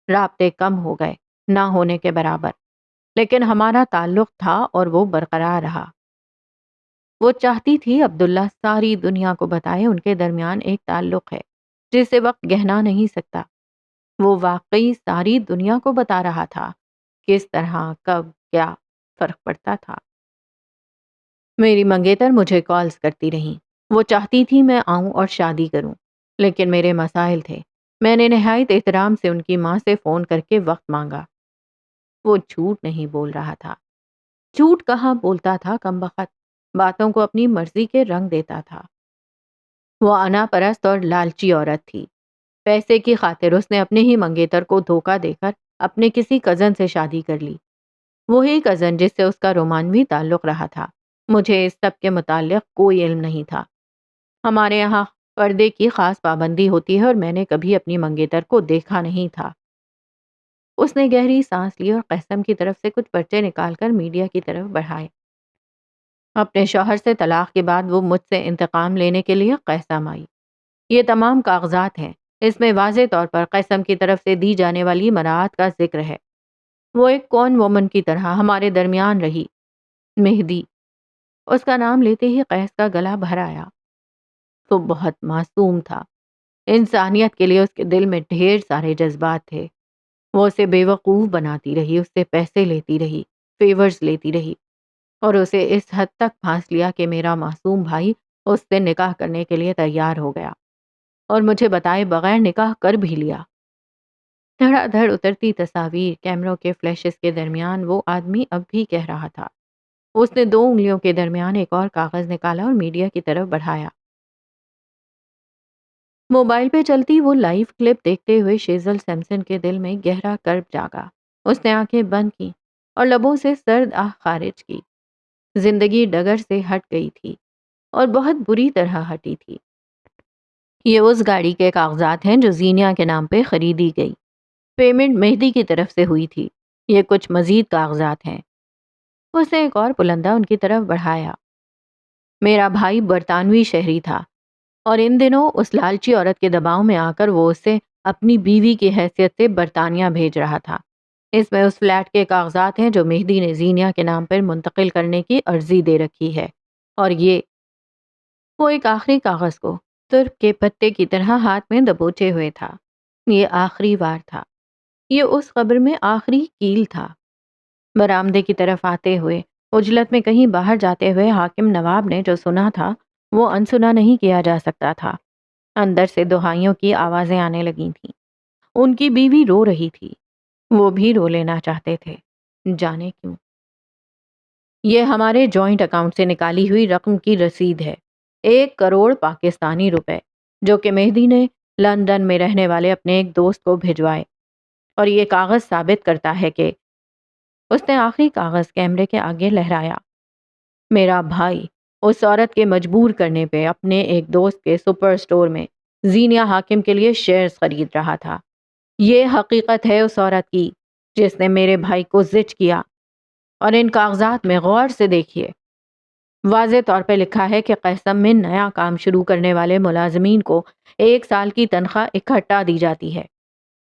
رابطے کم ہو گئے، نہ ہونے کے برابر، لیکن ہمارا تعلق تھا اور وہ برقرار رہا۔ وہ چاہتی تھی عبداللہ ساری دنیا کو بتائے ان کے درمیان ایک تعلق ہے جسے وقت گہنا نہیں سکتا۔ وہ واقعی ساری دنیا کو بتا رہا تھا۔ کس طرح، کب، کیا، فرق پڑتا تھا۔ میری منگیتر مجھے کالز کرتی رہیں۔ وہ چاہتی تھی میں آؤں اور شادی کروں، لیکن میرے مسائل تھے۔ میں نے نہایت احترام سے ان کی ماں سے فون کر کے وقت مانگا۔ وہ جھوٹ نہیں بول رہا تھا۔ جھوٹ کہاں بولتا تھا کمبخت، باتوں کو اپنی مرضی کے رنگ دیتا تھا۔ وہ انا پرست اور لالچی عورت تھی۔ پیسے کی خاطر اس نے اپنے ہی منگیتر کو دھوکہ دے کر اپنے کسی کزن سے شادی کر لی، وہی کزن جس سے اس کا رومانوی تعلق رہا تھا۔ مجھے اس سب کے متعلق کوئی علم نہیں تھا۔ ہمارے یہاں پردے کی خاص پابندی ہوتی ہے اور میں نے کبھی اپنی منگیتر کو دیکھا نہیں تھا۔ اس نے گہری سانس لی اور قسم کی طرف سے کچھ پرچے نکال کر میڈیا کی طرف بڑھائے۔ اپنے شوہر سے طلاق کے بعد وہ مجھ سے انتقام لینے کے لیے قسم آئی۔ یہ تمام کاغذات ہیں۔ اس میں واضح طور پر قسم کی طرف سے دی جانے والی مراعات کا ذکر ہے۔ وہ ایک کون وومن کی طرح ہمارے درمیان رہی۔ مہدی، اس کا نام لیتے ہی قیس کا گلا بھر آیا۔ وہ بہت معصوم تھا۔ انسانیت کے لیے اس کے دل میں ڈھیر سارے جذبات تھے۔ وہ اسے بے وقوف بناتی رہی، اس سے پیسے لیتی رہی، فیورز لیتی رہی، اور اسے اس حد تک پھانس لیا کہ میرا معصوم بھائی اس سے نکاح کرنے کے لیے تیار ہو گیا اور مجھے بتائے بغیر نکاح کر بھی لیا۔ دھڑا دھڑ اترتی تصاویر، کیمروں کے فلیشز کے درمیان وہ آدمی اب بھی کہہ رہا تھا۔ اس نے 2 انگلیوں کے درمیان ایک اور کاغذ نکالا اور میڈیا کی طرف بڑھایا۔ موبائل پہ چلتی وہ لائیو کلپ دیکھتے ہوئے شیزل سیمسن کے دل میں گہرا کرب جاگا۔ اس نے آنکھیں بند کی اور لبوں سے سرد آہ خارج کی۔ زندگی ڈگر سے ہٹ گئی تھی اور بہت بری طرح ہٹی تھی۔ یہ اس گاڑی کے کاغذات ہیں جو زینیا کے نام پہ خریدی گئی۔ پیمنٹ مہدی کی طرف سے ہوئی تھی۔ یہ کچھ مزید کاغذات ہیں۔ اس نے ایک اور پلندہ ان کی طرف بڑھایا۔ میرا بھائی برطانوی شہری تھا اور ان دنوں اس لالچی عورت کے دباؤ میں آ کر وہ اسے اپنی بیوی کی حیثیت سے برطانیہ بھیج رہا تھا۔ اس میں اس فلیٹ کے کاغذات ہیں جو مہدی نے زینیا کے نام پر منتقل کرنے کی عرضی دے رکھی ہے، اور یہ وہ ایک آخری کاغذ کو ترک کے پتے کی طرح ہاتھ میں دبوچے ہوئے تھا۔ یہ آخری وار تھا۔ یہ اس قبر میں آخری کیل تھا۔ برآمدے کی طرف آتے ہوئے، عجلت میں کہیں باہر جاتے ہوئے حاکم نواب نے جو سنا تھا وہ انسنا نہیں کیا جا سکتا تھا۔ اندر سے دہائیوں کی آوازیں آنے لگی تھیں۔ ان کی بیوی رو رہی تھی۔ وہ بھی رو لینا چاہتے تھے، جانے کیوں۔ یہ ہمارے جوائنٹ اکاؤنٹ سے نکالی ہوئی رقم کی رسید ہے، 1 کروڑ پاکستانی روپے، جو کہ مہدی نے لندن میں رہنے والے اپنے ایک دوست کو بھجوائے، اور یہ کاغذ ثابت کرتا ہے کہ اس نے آخری کاغذ کیمرے کے آگے لہرایا۔ میرا بھائی اس عورت کے مجبور کرنے پہ اپنے ایک دوست کے سپر سٹور میں زینیا حاکم کے لیے شیئرز خرید رہا تھا۔ یہ حقیقت ہے اس عورت کی جس نے میرے بھائی کو زچ کیا، اور ان کاغذات میں غور سے دیکھیے۔ واضح طور پہ لکھا ہے کہ قیسم میں نیا کام شروع کرنے والے ملازمین کو 1 سال کی تنخواہ اکٹھا دی جاتی ہے۔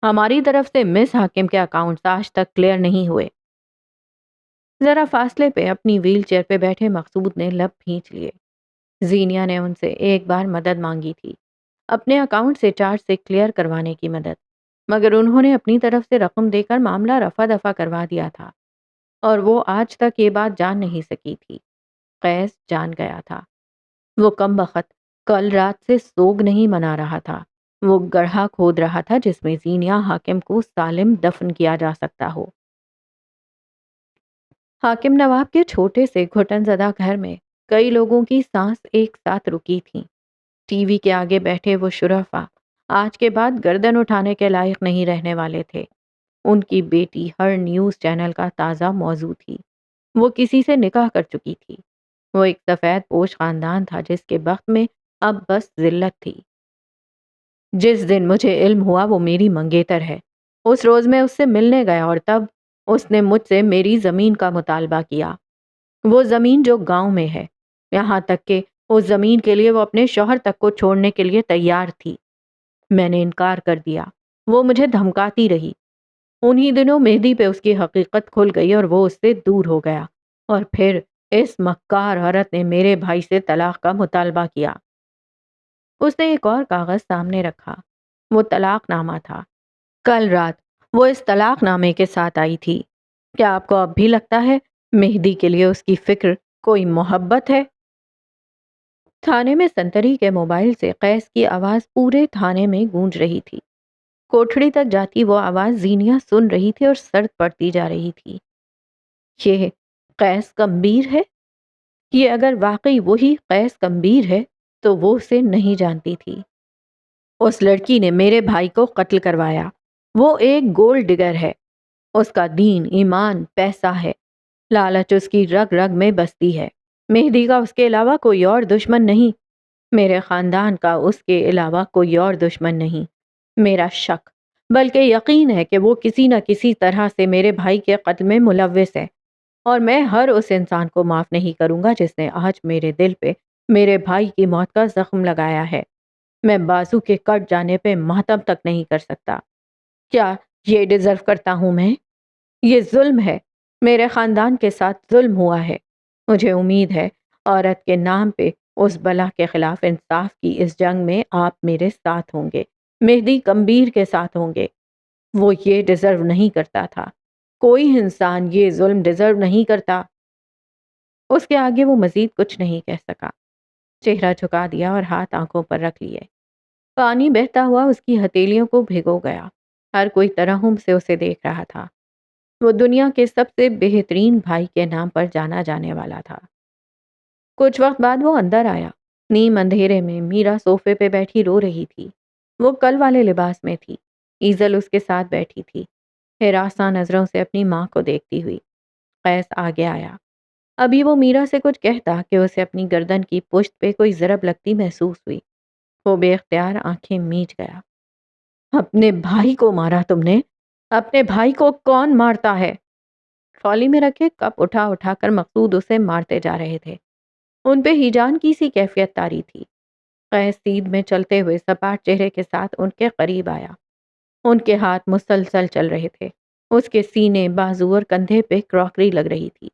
ہماری طرف سے مس حاکم کے اکاؤنٹس آج تک کلیئر نہیں ہوئے۔ ذرا فاصلے پہ اپنی ویل چیئر پہ بیٹھے مقصود نے لب بھینچ لیے۔ زینیا نے ان سے ایک بار مدد مانگی تھی، اپنے اکاؤنٹ سے چارج سے کلیئر کروانے کی مدد، مگر انہوں نے اپنی طرف سے رقم دے کر معاملہ رفع دفع کروا دیا تھا، اور وہ آج تک یہ بات جان نہیں سکی تھی۔ قیس جان گیا تھا۔ وہ کم بخت کل رات سے سوگ نہیں منا رہا تھا۔ وہ گڑھا کھود رہا تھا جس میں زینیا حاکم کو سالم دفن کیا جا سکتا ہو۔ حاکم نواب کے چھوٹے سے گھٹن زدہ گھر میں کئی لوگوں کی سانس ایک ساتھ رکی تھی۔ ٹی وی کے آگے بیٹھے وہ شرفا آج کے بعد گردن اٹھانے کے لائق نہیں رہنے والے تھے۔ ان کی بیٹی ہر نیوز چینل کا تازہ موضوع تھی۔ وہ کسی سے نکاح کر چکی تھی۔ وہ ایک سفید پوش خاندان تھا جس کے بخت میں اب بس ذلت تھی۔ جس دن مجھے علم ہوا وہ میری منگیتر ہے، اس روز میں اس سے ملنے گیا اور تب اس نے مجھ سے میری زمین کا مطالبہ کیا۔ وہ زمین جو گاؤں میں ہے، یہاں تک کہ اس زمین کے لیے وہ اپنے شوہر تک کو چھوڑنے کے لیے تیار تھی۔ میں نے انکار کر دیا۔ وہ مجھے دھمکاتی رہی۔ انہی دنوں مہدی پہ اس کی حقیقت کھل گئی اور وہ اس سے دور ہو گیا، اور پھر اس مکار عورت نے میرے بھائی سے طلاق کا مطالبہ کیا۔ اس نے ایک اور کاغذ سامنے رکھا۔ وہ طلاق نامہ تھا۔ کل رات وہ اس طلاق نامے کے ساتھ آئی تھی۔ کیا آپ کو اب بھی لگتا ہے مہدی کے لیے اس کی فکر کوئی محبت ہے؟ تھانے میں سنتری کے موبائل سے قیس کی آواز پورے تھانے میں گونج رہی تھی۔ کوٹھڑی تک جاتی وہ آواز زینیہ سن رہی تھی اور سرد پڑتی جا رہی تھی۔ یہ قیس کمبیر ہے؟ یہ اگر واقعی وہی قیس کمبیر ہے تو وہ اسے نہیں جانتی تھی۔ اس لڑکی نے میرے بھائی کو قتل کروایا۔ وہ ایک گولڈ ڈگر ہے۔ اس کا دین، ایمان، پیسہ ہے۔ لالچ اس کی رگ رگ میں بستی ہے۔ مہدی کا اس کے علاوہ کوئی اور دشمن نہیں۔ میرے خاندان کا اس کے علاوہ کوئی اور دشمن نہیں۔ میرا شک بلکہ یقین ہے کہ وہ کسی نہ کسی طرح سے میرے بھائی کے قتل میں ملوث ہے، اور میں ہر اس انسان کو معاف نہیں کروں گا جس نے آج میرے دل پہ میرے بھائی کی موت کا زخم لگایا ہے۔ میں بازو کے کٹ جانے پہ ماتم تک نہیں کر سکتا۔ کیا یہ ڈیزرو کرتا ہوں میں؟ یہ ظلم ہے۔ میرے خاندان کے ساتھ ظلم ہوا ہے۔ مجھے امید ہے عورت کے نام پہ اس بلا کے خلاف انصاف کی اس جنگ میں آپ میرے ساتھ ہوں گے، مہدی کمبیر کے ساتھ ہوں گے۔ وہ یہ ڈیزرو نہیں کرتا تھا۔ کوئی انسان یہ ظلم ڈیزرو نہیں کرتا۔ اس کے آگے وہ مزید کچھ نہیں کہہ سکا۔ چہرہ جھکا دیا اور ہاتھ آنکھوں پر رکھ لیے۔ پانی بہتا ہوا اس کی ہتھیلیوں کو بھگو گیا۔ ہر کوئی ترحم سے اسے دیکھ رہا تھا۔ وہ دنیا کے سب سے بہترین بھائی کے نام پر جانا جانے والا تھا۔ کچھ وقت بعد وہ اندر آیا۔ نیم اندھیرے میں میرا صوفے پہ بیٹھی رو رہی تھی۔ وہ کل والے لباس میں تھی۔ ایزل اس کے ساتھ بیٹھی تھی، ہراساں نظروں سے اپنی ماں کو دیکھتی ہوئی۔ قیس آگے آیا۔ ابھی وہ میرا سے کچھ کہتا کہ اسے اپنی گردن کی پشت پہ کوئی ضرب لگتی محسوس ہوئی۔ وہ بے اختیار آنکھیں میچ گیا۔ اپنے بھائی کو مارا تم نے؟ اپنے بھائی کو کون مارتا ہے؟ ٹرالی میں رکھے کپ اٹھا اٹھا کر مقصود اسے مارتے جا رہے تھے۔ ان پہ ہیجان کی سی کیفیت طاری تھی۔ قیس سیدھ میں چلتے ہوئے سپاٹ چہرے کے ساتھ ان کے قریب آیا۔ ان کے ہاتھ مسلسل چل رہے تھے۔ اس کے سینے، بازو اور کندھے پہ کراکری لگ رہی تھی۔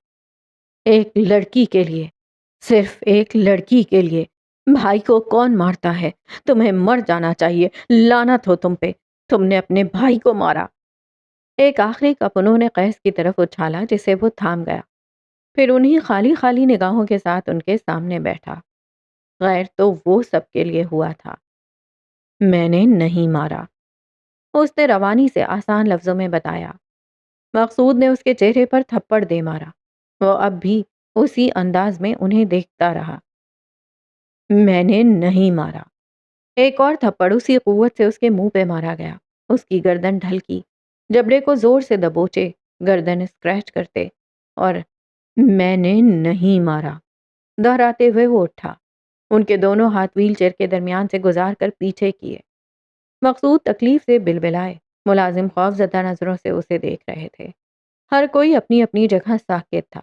ایک لڑکی کے لیے، صرف ایک لڑکی کے لیے بھائی کو کون مارتا ہے؟ تمہیں مر جانا چاہیے، لعنت ہو تم پہ، تم نے اپنے بھائی کو مارا۔ ایک آخری کپ انہوں نے قیس کی طرف اچھالا جسے وہ تھام گیا، پھر انہی خالی خالی نگاہوں کے ساتھ ان کے سامنے بیٹھا۔ غیر تو وہ سب کے لیے ہوا تھا۔ میں نے نہیں مارا، اس نے روانی سے آسان لفظوں میں بتایا۔ مقصود نے اس کے چہرے پر تھپڑ دے مارا۔ وہ اب بھی اسی انداز میں انہیں دیکھتا رہا۔ میں نے نہیں مارا۔ ایک اور تھپڑ اسی قوت سے اس کے منہ پہ مارا گیا۔ اس کی گردن ڈھلکی، جبڑے کو زور سے دبوچے، گردن اسکریچ کرتے، اور میں نے نہیں مارا دہراتے ہوئے وہ اٹھا۔ ان کے دونوں ہاتھ ویل چیئر کے درمیان سے گزار کر پیچھے کیے۔ مقصود تکلیف سے بلبلائے، ملازم خوف زدہ نظروں سے اسے دیکھ رہے تھے۔ ہر کوئی اپنی اپنی جگہ ساکت تھا۔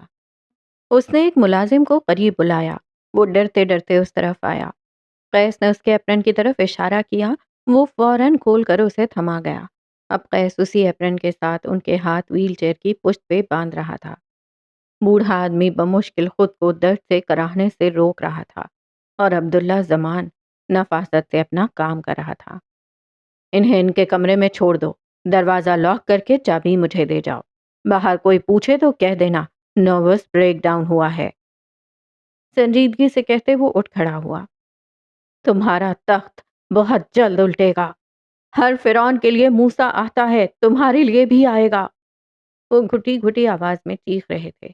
اس نے ایک ملازم کو قریب بلایا۔ وہ ڈرتے ڈرتے اس طرف آیا۔ قیس نے اس کے ایپرن کی طرف اشارہ کیا۔ وہ فوراً کھول کر اسے تھما گیا۔ اب قیس اسی ایپرن کے ساتھ ان کے ہاتھ ویل چیئر کی پشت پہ باندھ رہا تھا۔ بوڑھا آدمی بمشکل خود کو درد سے کراہنے سے روک رہا تھا، اور عبداللہ زمان نفاست سے اپنا کام کر رہا تھا۔ انہیں ان کے کمرے میں چھوڑ دو، دروازہ لاک کر کے چابی مجھے دے جاؤ۔ باہر کوئی پوچھے تو کہہ دینا نروس بریک ڈاؤن ہوا ہے۔ سنجیدگی سے کہتے وہ اٹھ کھڑا ہوا۔ تمہارا تخت بہت جلد الٹے گا۔ ہر فرعون کے لیے موسیٰ آتا ہے، تمہارے لیے بھی آئے گا۔ وہ گھٹی گھٹی آواز میں چیخ رہے تھے۔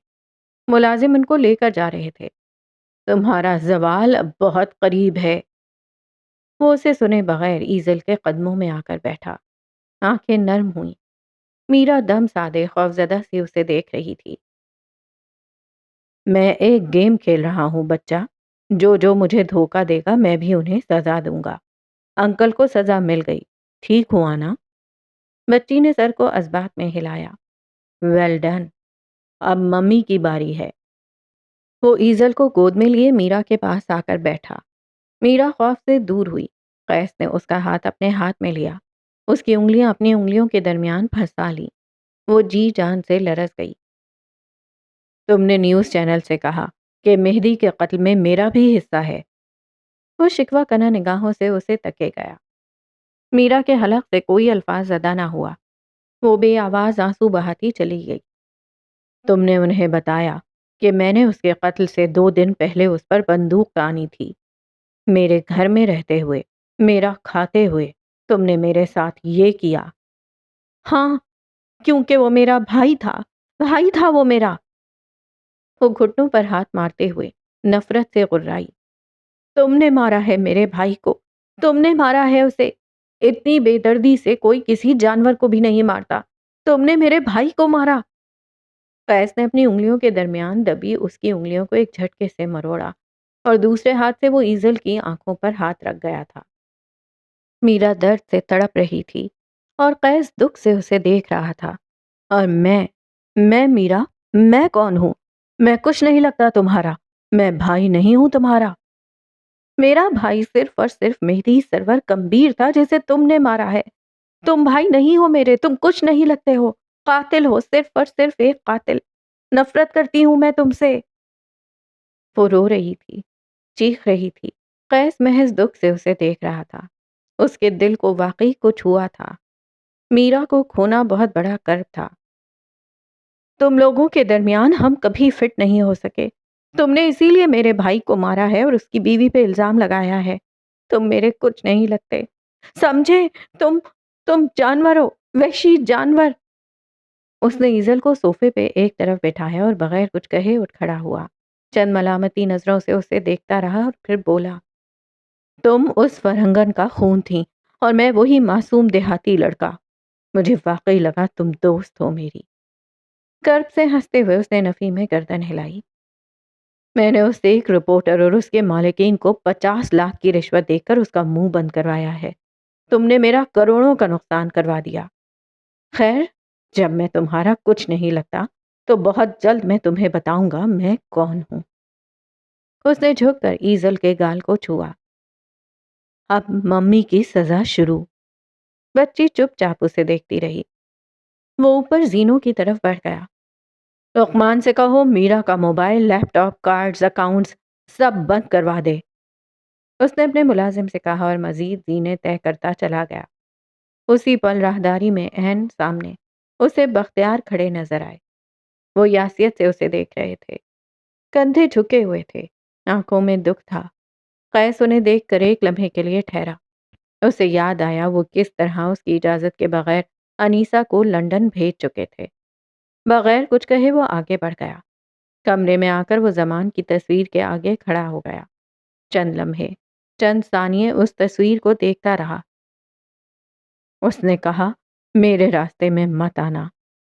ملازم ان کو لے کر جا رہے تھے۔ تمہارا زوال اب بہت قریب ہے۔ وہ اسے سنے بغیر ایزل کے قدموں میں آ کر بیٹھا۔ آنکھیں نرم ہوئیں۔ میرا دم سادے خوفزدہ سی اسے دیکھ رہی تھی۔ میں ایک گیم کھیل رہا ہوں بچہ، جو مجھے دھوکہ دے گا میں بھی انہیں سزا دوں گا۔ انکل کو سزا مل گئی، ٹھیک ہوا نا؟ بچی نے سر کو اثبات میں ہلایا۔ ویل ڈن، اب ممی کی باری ہے۔ وہ ایزل کو گود میں لیے میرا کے پاس آ کر بیٹھا۔ میرا خوف سے دور ہوئی۔ قیس نے اس کا ہاتھ اپنے ہاتھ میں لیا، اس کی انگلیاں اپنی انگلیوں کے درمیان پھنسا لی۔ وہ جی جان سے لرز گئی۔ تم نے نیوز چینل سے کہا کہ مہدی کے قتل میں میرا بھی حصہ ہے۔ وہ شکوہ کنا نگاہوں سے اسے تکے گیا۔ میرا کے حلق سے کوئی الفاظ ادا نہ ہوا۔ وہ بے آواز آنسو بہاتی چلی گئی۔ تم نے انہیں بتایا کہ میں نے اس کے قتل سے 2 دن پہلے اس پر بندوق تانی تھی، میرے گھر میں رہتے ہوئے، میرا کھاتے ہوئے۔ تم نے میرے ساتھ یہ کیا۔ ہاں، کیونکہ وہ میرا بھائی تھا وہ میرا۔ وہ گھٹنوں پر ہاتھ مارتے ہوئے نفرت سے غرائی۔ تم نے مارا ہے میرے بھائی کو، تم نے مارا ہے اسے۔ اتنی بے دردی سے کوئی کسی جانور کو بھی نہیں مارتا، تم نے میرے بھائی کو مارا۔ قیس نے اپنی انگلیوں کے درمیان دبی اس کی انگلیوں کو ایک جھٹکے سے مروڑا اور دوسرے ہاتھ سے وہ ایزل کی آنکھوں پر ہاتھ رکھ گیا تھا۔ میرا درد سے تڑپ رہی تھی اور قیس دکھ سے اسے دیکھ رہا تھا۔ اور میں میرا، میں کون ہوں؟ میں کچھ نہیں لگتا تمہارا، میں بھائی نہیں ہوں تمہارا۔ میرا بھائی صرف اور صرف مہدی سرور کمبیر تھا جسے تم نے مارا ہے۔ تم بھائی نہیں ہو میرے، تم کچھ نہیں لگتے ہو، قاتل ہو، صرف اور صرف ایک قاتل۔ نفرت کرتی ہوں میں تم سے۔ وہ رو رہی تھی، چیخ رہی تھی۔ قیس محض دکھ سے اسے دیکھ رہا تھا۔ اس کے دل کو واقعی کچھ ہوا تھا۔ میرا کو کھونا بہت بڑا کرب تھا۔ تم لوگوں کے درمیان ہم کبھی فٹ نہیں ہو سکے۔ تم نے اسی لیے میرے بھائی کو مارا ہے اور اس کی بیوی پہ الزام لگایا ہے۔ تم میرے کچھ نہیں لگتے، سمجھے؟ تم جانور ہو، وحشی جانور۔ اس نے ایزل کو صوفے پہ ایک طرف بٹھایا اور بغیر کچھ کہے اٹھ کھڑا ہوا۔ چند ملامتی نظروں سے اسے دیکھتا رہا اور پھر بولا، تم اس فرنگن کا خون تھی اور میں وہی معصوم دیہاتی لڑکا۔ مجھے واقعی لگا تم دوست ہو میری۔ کرب سے ہنستے ہوئے اس نے نفی میں گردن ہلائی۔ میں نے اس ایک رپورٹر اور اس کے مالکین کو 50 لاکھ کی رشوت دے کر اس کا منہ بند کروایا ہے۔ تم نے میرا کروڑوں کا نقصان کروا دیا۔ خیر، جب میں تمہارا کچھ نہیں لگتا تو بہت جلد میں تمہیں بتاؤں گا میں کون ہوں۔ اس نے جھک کر ایزل کے گال کو چھوا۔ اب ممی کی سزا شروع۔ بچی چپ چاپ اسے دیکھتی رہی۔ وہ اوپر زینوں کی طرف بڑھ گیا۔ لقمان سے کہو میرا کا موبائل، لیپ ٹاپ، کارڈز، اکاؤنٹس سب بند کروا دے۔ اس نے اپنے ملازم سے کہا اور مزید زینے طے کرتا چلا گیا۔ اسی پل راہداری میں عین سامنے اسے بختیار کھڑے نظر آئے۔ وہ یاسیت سے اسے دیکھ رہے تھے، کندھے جھکے ہوئے تھے، آنکھوں میں دکھ تھا۔ قیس انہیں دیکھ کر ایک لمحے کے لیے ٹھہرا۔ اسے یاد آیا وہ کس طرح اس کی اجازت کے بغیر انیسا کو لندن بھیج چکے تھے۔ بغیر کچھ کہے وہ آگے بڑھ گیا۔ کمرے میں آ کر وہ زمان کی تصویر کے آگے کھڑا ہو گیا۔ چند لمحے، چند ثانیے اس تصویر کو دیکھتا رہا۔ اس نے کہا، میرے راستے میں مت آنا۔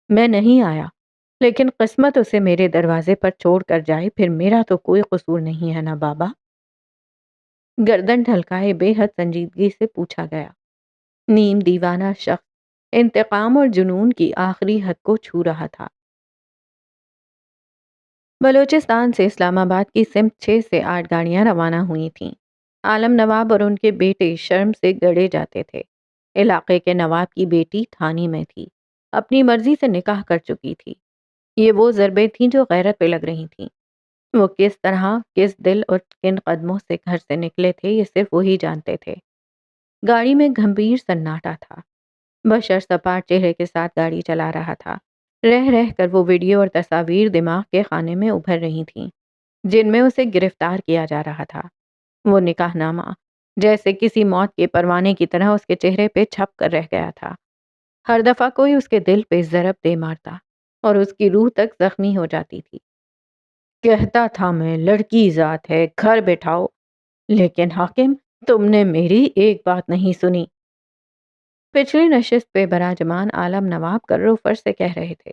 میں نہیں آیا، لیکن قسمت اسے میرے دروازے پر چھوڑ کر جائے پھر میرا تو کوئی قصور نہیں ہے نا بابا؟ گردن ڈھلکائے بے حد سنجیدگی سے پوچھا گیا۔ نیم دیوانہ شخص انتقام اور جنون کی آخری حد کو چھو رہا تھا۔ بلوچستان سے اسلام آباد کی سمت 6 سے 8 گاڑیاں روانہ ہوئی تھیں۔ عالم نواب اور ان کے بیٹے شرم سے گڑے جاتے تھے۔ علاقے کے نواب کی بیٹی تھانی میں تھی، اپنی مرضی سے نکاح کر چکی تھی۔ یہ وہ ضربیں تھیں جو غیرت پہ لگ رہی تھیں۔ وہ کس طرح، کس دل اور کن قدموں سے گھر سے نکلے تھے یہ صرف وہی جانتے تھے۔ گاڑی میں گھمبیر سناٹا تھا۔ بشر سپاٹ چہرے کے ساتھ گاڑی چلا رہا تھا۔ رہ رہ کر وہ ویڈیو اور تصاویر دماغ کے خانے میں ابھر رہی تھیں جن میں اسے گرفتار کیا جا رہا تھا۔ وہ نکاح نامہ جیسے کسی موت کے پروانے کی طرح اس کے چہرے پہ چھپ کر رہ گیا تھا۔ ہر دفعہ کوئی اس کے دل پہ ضرب دے مارتا اور اس کی روح تک زخمی ہو جاتی تھی۔ کہتا تھا میں لڑکی ذات ہے، گھر بٹھاؤ، لیکن حاکم تم نے میری ایک بات نہیں سنی۔ پچھلی نشست پہ براجمان عالم نواب کرو فر سے کہہ رہے تھے،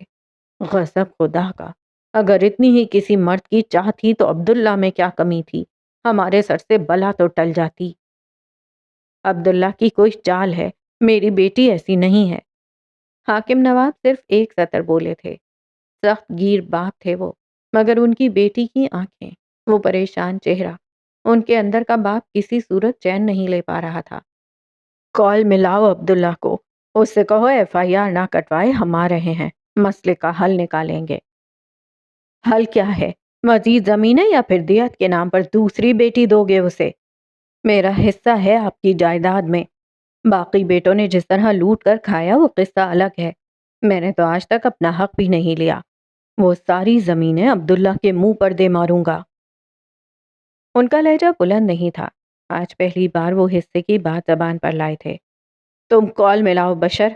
غضب خدا کا، اگر اتنی ہی کسی مرد کی چاہ تھی تو عبداللہ میں کیا کمی تھی؟ ہمارے سر سے بلا تو ٹل جاتی۔ عبداللہ کی کوئی چال ہے، میری بیٹی ایسی نہیں ہے۔ حاکم نواب صرف ایک سطر بولے تھے۔ سخت گیر باپ تھے وہ، مگر ان کی بیٹی کی آنکھیں، وہ پریشان چہرہ، ان کے اندر کا باپ کسی صورت چین نہیں لے پا رہا تھا۔ کال ملاؤ عبداللہ کو، اس سے کہو FIR نہ کٹوائے، ہم آ رہے ہیں، مسئلے کا حل نکالیں گے۔ حل کیا ہے؟ مزید زمینیں یا پھر دیت کے نام پر دوسری بیٹی دو گے اسے؟ میرا حصہ ہے آپ کی جائیداد میں، باقی بیٹوں نے جس طرح لوٹ کر کھایا وہ قصہ الگ ہے، میں نے تو آج تک اپنا حق بھی نہیں لیا۔ وہ ساری زمینیں عبداللہ کے منہ پر دے ماروں گا۔ ان کا لہجہ بلند نہیں تھا، آج پہلی بار وہ حصے کی بات زبان پر لائے تھے۔ تم کال ملاؤ بشر۔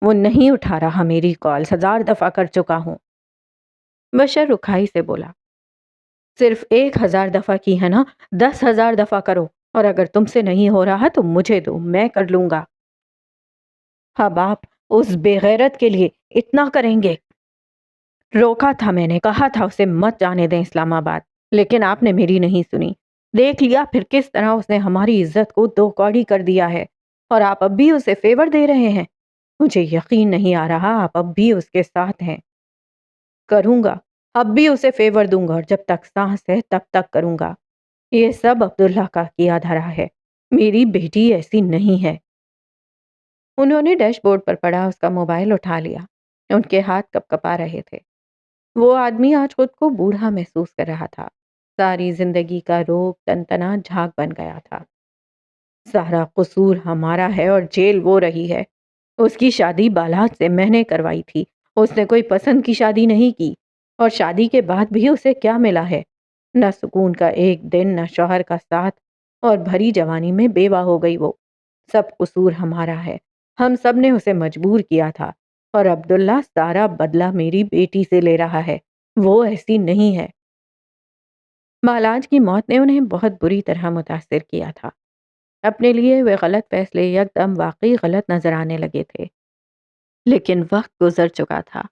وہ نہیں اٹھا رہا میری کال، 1000 دفعہ کر چکا ہوں۔ بشر رکھائی سے بولا، صرف 1000 دفعہ کی ہے نا، 10,000 دفعہ کرو، اور اگر تم سے نہیں ہو رہا تو مجھے دو، میں کر لوں گا۔ اب آپ اس بے غیرت کے لیے اتنا کریں گے؟ روکا تھا، میں نے کہا تھا اسے مت جانے دیں اسلام آباد، لیکن آپ نے میری نہیں سنی۔ دیکھ لیا پھر کس طرح اس نے ہماری عزت کو دو کوڑی کر دیا ہے، اور آپ اب بھی اسے فیور دے رہے ہیں۔ مجھے یقین نہیں آ رہا آپ اب بھی اس کے ساتھ ہیں۔ کروں گا، اب بھی اسے فیور دوں گا، اور جب تک سانس ہے تب تک کروں گا۔ یہ سب عبداللہ کا کیا دھرا ہے، میری بیٹی ایسی نہیں ہے۔ انہوں نے ڈیش بورڈ پر پڑا اس کا موبائل اٹھا لیا، ان کے ہاتھ کپ کپا رہے تھے۔ وہ آدمی آج خود کو بوڑھا محسوس کر رہا تھا، ساری زندگی کا روب تنتنا جھاگ بن گیا تھا۔ سارا قصور ہمارا ہے اور جیل وہ رہی ہے۔ اس کی شادی بالات سے میں نے کروائی تھی، اس نے کوئی پسند کی شادی نہیں کی، اور شادی کے بعد بھی اسے کیا ملا ہے؟ نہ سکون کا ایک دن، نہ شوہر کا ساتھ، اور بھری جوانی میں بیوہ ہو گئی وہ۔ سب قصور ہمارا ہے، ہم سب نے اسے مجبور کیا تھا، اور عبداللہ سارا بدلہ میری بیٹی سے لے رہا ہے۔ وہ ایسی نہیں ہے۔ مالاج کی موت نے انہیں بہت بری طرح متاثر کیا تھا۔ اپنے لیے وہ غلط فیصلے یکدم واقعی غلط نظر آنے لگے تھے، لیکن وقت گزر چکا تھا،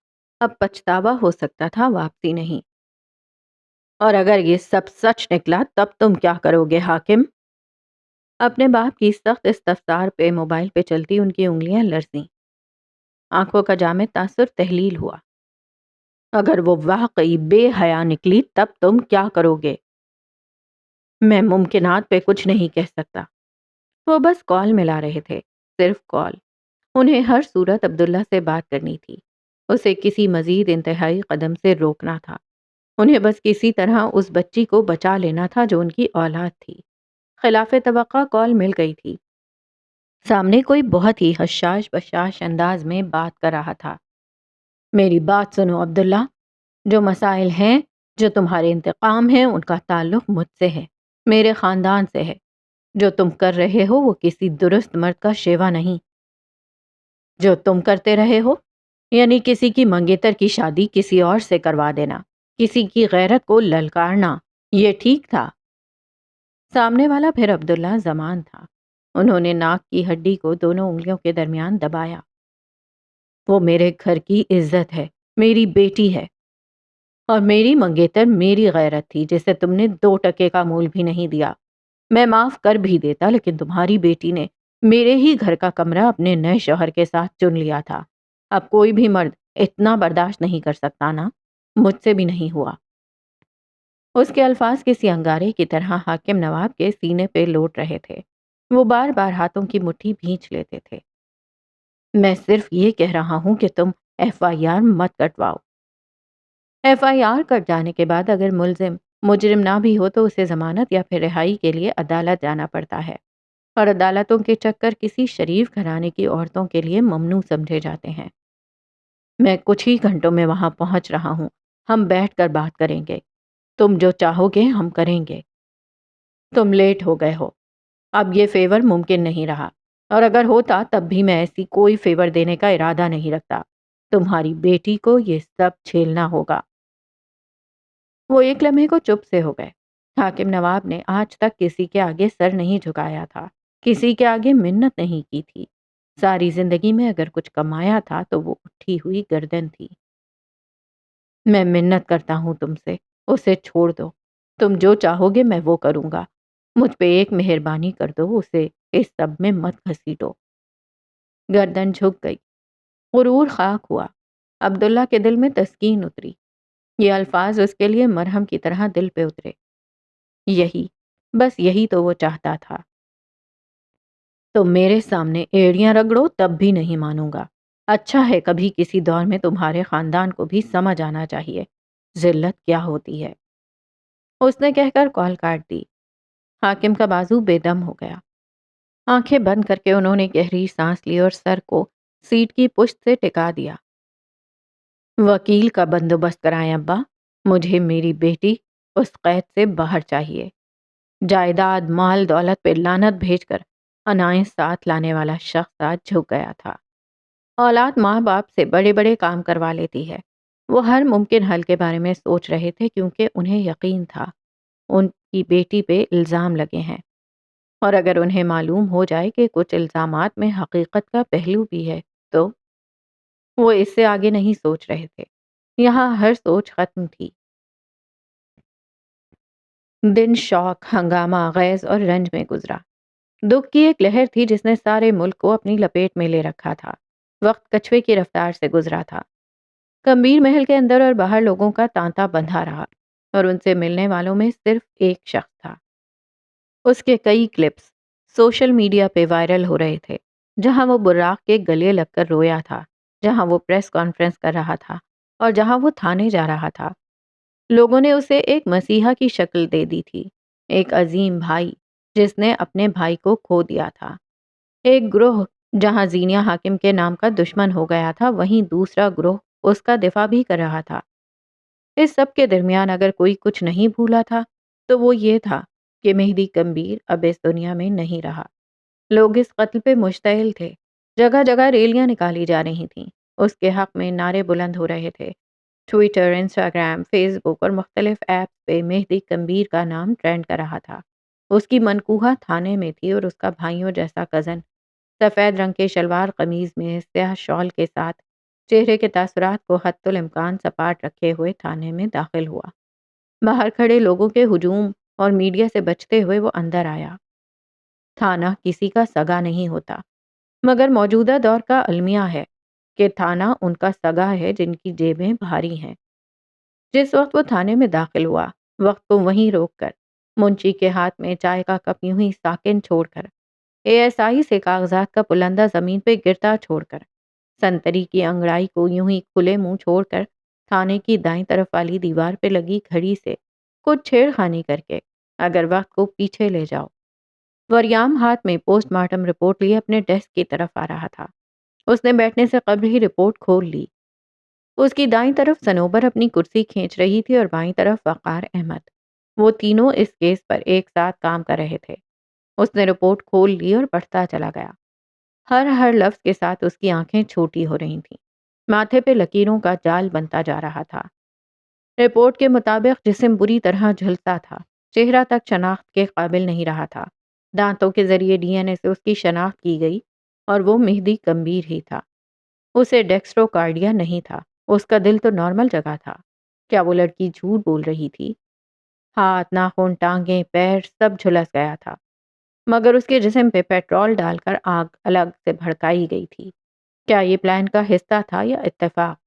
اب پچھتاوا ہو سکتا تھا، واپسی نہیں۔ اور اگر یہ سب سچ نکلا تب تم کیا کرو گے حاکم؟ اپنے باپ کی سخت استفسار پہ موبائل پہ چلتی ان کی انگلیاں لرزیں، آنکھوں کا جامد تاثر تحلیل ہوا۔ اگر وہ واقعی بے حیا نکلی تب تم کیا کرو گے؟ میں ممکنات پہ کچھ نہیں کہہ سکتا۔ وہ بس کال ملا رہے تھے، صرف کال۔ انہیں ہر صورت عبداللہ سے بات کرنی تھی، اسے کسی مزید انتہائی قدم سے روکنا تھا۔ انہیں بس کسی طرح اس بچی کو بچا لینا تھا جو ان کی اولاد تھی۔ خلاف توقع کال مل گئی تھی۔ سامنے کوئی بہت ہی حشاش بشاش انداز میں بات کر رہا تھا۔ میری بات سنو عبداللہ، جو مسائل ہیں، جو تمہارے انتقام ہیں، ان کا تعلق مجھ سے ہے، میرے خاندان سے ہے۔ جو تم کر رہے ہو وہ کسی درست مرد کا شیوا نہیں۔ جو تم کرتے رہے ہو، یعنی کسی کی منگیتر کی شادی کسی اور سے کروا دینا، کسی کی غیرت کو للکارنا، یہ ٹھیک تھا؟ سامنے والا پھر عبداللہ زمان تھا۔ انہوں نے ناک کی ہڈی کو دونوں انگلیوں کے درمیان دبایا۔ وہ میرے گھر کی عزت ہے، میری بیٹی ہے، اور میری منگیتر میری غیرت تھی جسے تم نے 2 ٹکے کا مول بھی نہیں دیا۔ میں معاف کر بھی دیتا، لیکن تمہاری بیٹی نے میرے ہی گھر کا کمرہ اپنے نئے شوہر کے ساتھ چن لیا تھا۔ اب کوئی بھی مرد اتنا برداشت نہیں کر سکتا نا، مجھ سے بھی نہیں ہوا۔ اس کے الفاظ کسی انگارے کی طرح حاکم نواب کے سینے پہ لوٹ رہے تھے۔ وہ بار بار ہاتھوں کی مٹھی بھینچ لیتے تھے۔ میں صرف یہ کہہ رہا ہوں کہ تم FIR مت کٹواؤ۔ FIR کٹ جانے کے بعد اگر ملزم مجرم نہ بھی ہو تو اسے ضمانت یا پھر رہائی کے لیے عدالت جانا پڑتا ہے، اور عدالتوں کے چکر کسی شریف گھرانے کی عورتوں کے لیے ممنوع سمجھے جاتے ہیں۔ میں کچھ ہی گھنٹوں میں وہاں پہنچ رہا ہوں، ہم بیٹھ کر بات کریں گے، تم جو چاہو گے ہم کریں گے۔ تم لیٹ ہو گئے ہو، اب یہ فیور ممکن نہیں رہا، اور اگر ہوتا تب بھی میں ایسی کوئی فیور دینے کا ارادہ نہیں رکھتا۔ تمہاری بیٹی کو یہ سب جھیلنا ہوگا۔ وہ ایک لمحے کو چپ سے ہو گئے۔ حاکم نواب نے آج تک کسی کے آگے سر نہیں جھکایا تھا، کسی کے آگے منت نہیں کی تھی۔ ساری زندگی میں اگر کچھ کمایا تھا تو وہ اٹھی ہوئی گردن تھی۔ میں منت کرتا ہوں تم سے، اسے چھوڑ دو۔ تم جو چاہو گے میں وہ کروں گا۔ مجھ پہ ایک مہربانی کر دو، اسے اس سب میں مت گھسیٹو۔ گردن جھک گئی، غرور خاک ہوا۔ عبداللہ کے دل میں تسکین اتری۔ یہ الفاظ اس کے لیے مرہم کی طرح دل پہ اترے۔ یہی، بس یہی تو وہ چاہتا تھا۔ تم میرے سامنے ایڑیاں رگڑو تب بھی نہیں مانوں گا۔ اچھا ہے کبھی کسی دور میں تمہارے خاندان کو بھی سمجھ آنا چاہیے ذلت کیا ہوتی ہے۔ اس نے کہہ کر کال کاٹ دی۔ حاکم کا بازو بے دم ہو گیا۔ آنکھیں بند کر کے انہوں نے گہری سانس لی اور سر کو سیٹ کی پشت سے ٹکا دیا۔ وکیل کا بندوبست کرائیں ابا، مجھے میری بیٹی اس قید سے باہر چاہیے۔ جائیداد، مال، دولت پہ لعنت بھیج کر انائیں ساتھ لانے والا شخص آج جھک گیا تھا۔ اولاد ماں باپ سے بڑے بڑے کام کروا لیتی ہے۔ وہ ہر ممکن حل کے بارے میں سوچ رہے تھے کیونکہ انہیں یقین تھا ان کی بیٹی پہ الزام لگے ہیں، اور اگر انہیں معلوم ہو جائے کہ کچھ الزامات میں حقیقت کا پہلو بھی ہے تو وہ اس سے آگے نہیں سوچ رہے تھے۔ یہاں ہر سوچ ختم تھی۔ دن شوق، ہنگامہ، غیظ اور رنج میں گزرا۔ دکھ کی ایک لہر تھی جس نے سارے ملک کو اپنی لپیٹ میں لے رکھا تھا۔ وقت کچھوے کی رفتار سے گزرا تھا۔ کمبیر محل کے اندر اور باہر لوگوں کا تانتا بندھا رہا، اور ان سے ملنے والوں میں صرف ایک شخص تھا۔ اس کے کئی کلپس سوشل میڈیا پہ وائرل ہو رہے تھے، جہاں وہ براق کے گلے لگ کر رویا تھا، جہاں وہ پریس کانفرنس کر رہا تھا، اور جہاں وہ تھانے جا رہا تھا۔ لوگوں نے اسے ایک مسیحا کی شکل دے دی تھی، ایک عظیم بھائی جس نے اپنے بھائی کو کھو دیا تھا۔ ایک گروہ جہاں زینیا حاکم کے نام کا دشمن ہو گیا تھا، وہیں دوسرا گروہ اس کا دفاع بھی کر رہا تھا۔ اس سب کے درمیان اگر کوئی کچھ نہیں بھولا تھا تو وہ یہ تھا کہ مہدی کمبیر اب اس دنیا میں نہیں رہا۔ لوگ اس قتل پہ مشتعل تھے۔ جگہ جگہ ریلیاں نکالی جا رہی تھیں، اس کے حق میں نعرے بلند ہو رہے تھے۔ ٹویٹر، انسٹاگرام، فیس بک اور مختلف ایپس پہ مہدی کمبیر کا نام ٹرینڈ کر رہا تھا۔ اس کی منکوہہ تھانے میں تھی اور اس کا بھائیوں جیسا کزن سفید رنگ کے شلوار قمیض میں سیاہ شال کے ساتھ چہرے کے تاثرات کو حتی الامکان سپاٹ رکھے ہوئے تھانے میں داخل ہوا۔ باہر کھڑے لوگوں کے ہجوم اور میڈیا سے بچتے ہوئے وہ اندر آیا۔ تھانہ کسی کا سگا نہیں ہوتا، مگر موجودہ دور کا المیہ ہے کہ تھانہ ان کا سگا ہے جن کی جیبیں بھاری ہیں۔ جس وقت وہ تھانے میں داخل ہوا، وقت کو وہیں روک کر، منشی کے ہاتھ میں چائے کا کپ یوں ہی ساکن چھوڑ کر، ASI سے کاغذات کا پلندہ زمین پہ گرتا چھوڑ کر، سنتری کی انگڑائی کو یوں ہی کھلے منہ چھوڑ کر، تھانے کی دائیں طرف والی دیوار پہ لگی گھڑی سے کچھ چھیڑ خانی کر کے اگر وقت کو پیچھے لے جاؤ۔ وریام ہاتھ میں پوسٹ مارٹم رپورٹ لیے اپنے ڈیسک کی طرف آ رہا تھا۔ اس نے بیٹھنے سے قبل ہی رپورٹ کھول لی۔ اس کی دائیں طرف صنوبر اپنی کرسی کھینچ رہی تھی اور بائیں طرف وقار احمد۔ وہ تینوں اس کیس پر ایک ساتھ کام کر رہے تھے۔ اس نے رپورٹ کھول لی اور پڑھتا چلا گیا۔ ہر لفظ کے ساتھ اس کی آنکھیں چھوٹی ہو رہی تھیں۔ ماتھے پہ لکیروں کا جال بنتا جا رہا تھا۔ رپورٹ کے مطابق جسم بری طرح جھلسا تھا، چہرہ تک شناخت کے قابل نہیں رہا تھا۔ دانتوں کے ذریعے DNA سے اس کی شناخت کی گئی اور وہ مہدی کمبیر ہی تھا۔ اسے ڈیکسٹرو کارڈیا نہیں تھا، اس کا دل تو نارمل جگہ تھا۔ کیا وہ لڑکی جھوٹ بول رہی تھی؟ ہاتھ، ناخن، ٹانگیں، پیر سب جھلس گیا تھا، مگر اس کے جسم پہ پیٹرول ڈال کر آگ الگ سے بھڑکائی گئی تھی۔ کیا یہ پلان کا حصہ تھا یا اتفاق؟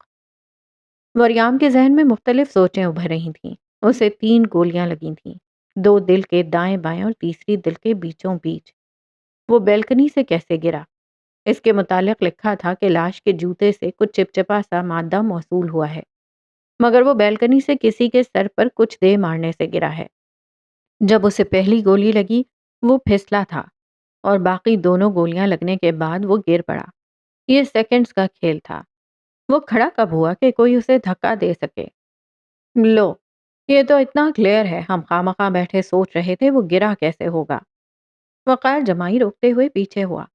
وریام کے ذہن میں مختلف سوچیں ابھر رہی تھیں۔ اسے 3 گولیاں لگی تھیں، 2 دل کے دائیں بائیں اور تیسری دل کے بیچوں بیچ۔ وہ بیلکنی سے کیسے گرا؟ اس کے متعلق لکھا تھا کہ لاش کے جوتے سے کچھ چپچپا سا مادہ موصول ہوا ہے، مگر وہ بیلکنی سے کسی کے سر پر کچھ دے مارنے سے گرا ہے۔ جب اسے پہلی گولی لگی وہ پھسلا تھا، اور باقی دونوں گولیاں لگنے کے بعد وہ گر پڑا۔ یہ سیکنڈز کا کھیل تھا۔ وہ کھڑا کب ہوا کہ کوئی اسے دھکا دے سکے؟ لو، یہ تو اتنا کلیئر ہے، ہم خواہ بیٹھے سوچ رہے تھے وہ گرا کیسے ہوگا۔ وقار جمائی روکتے ہوئے پیچھے ہوا۔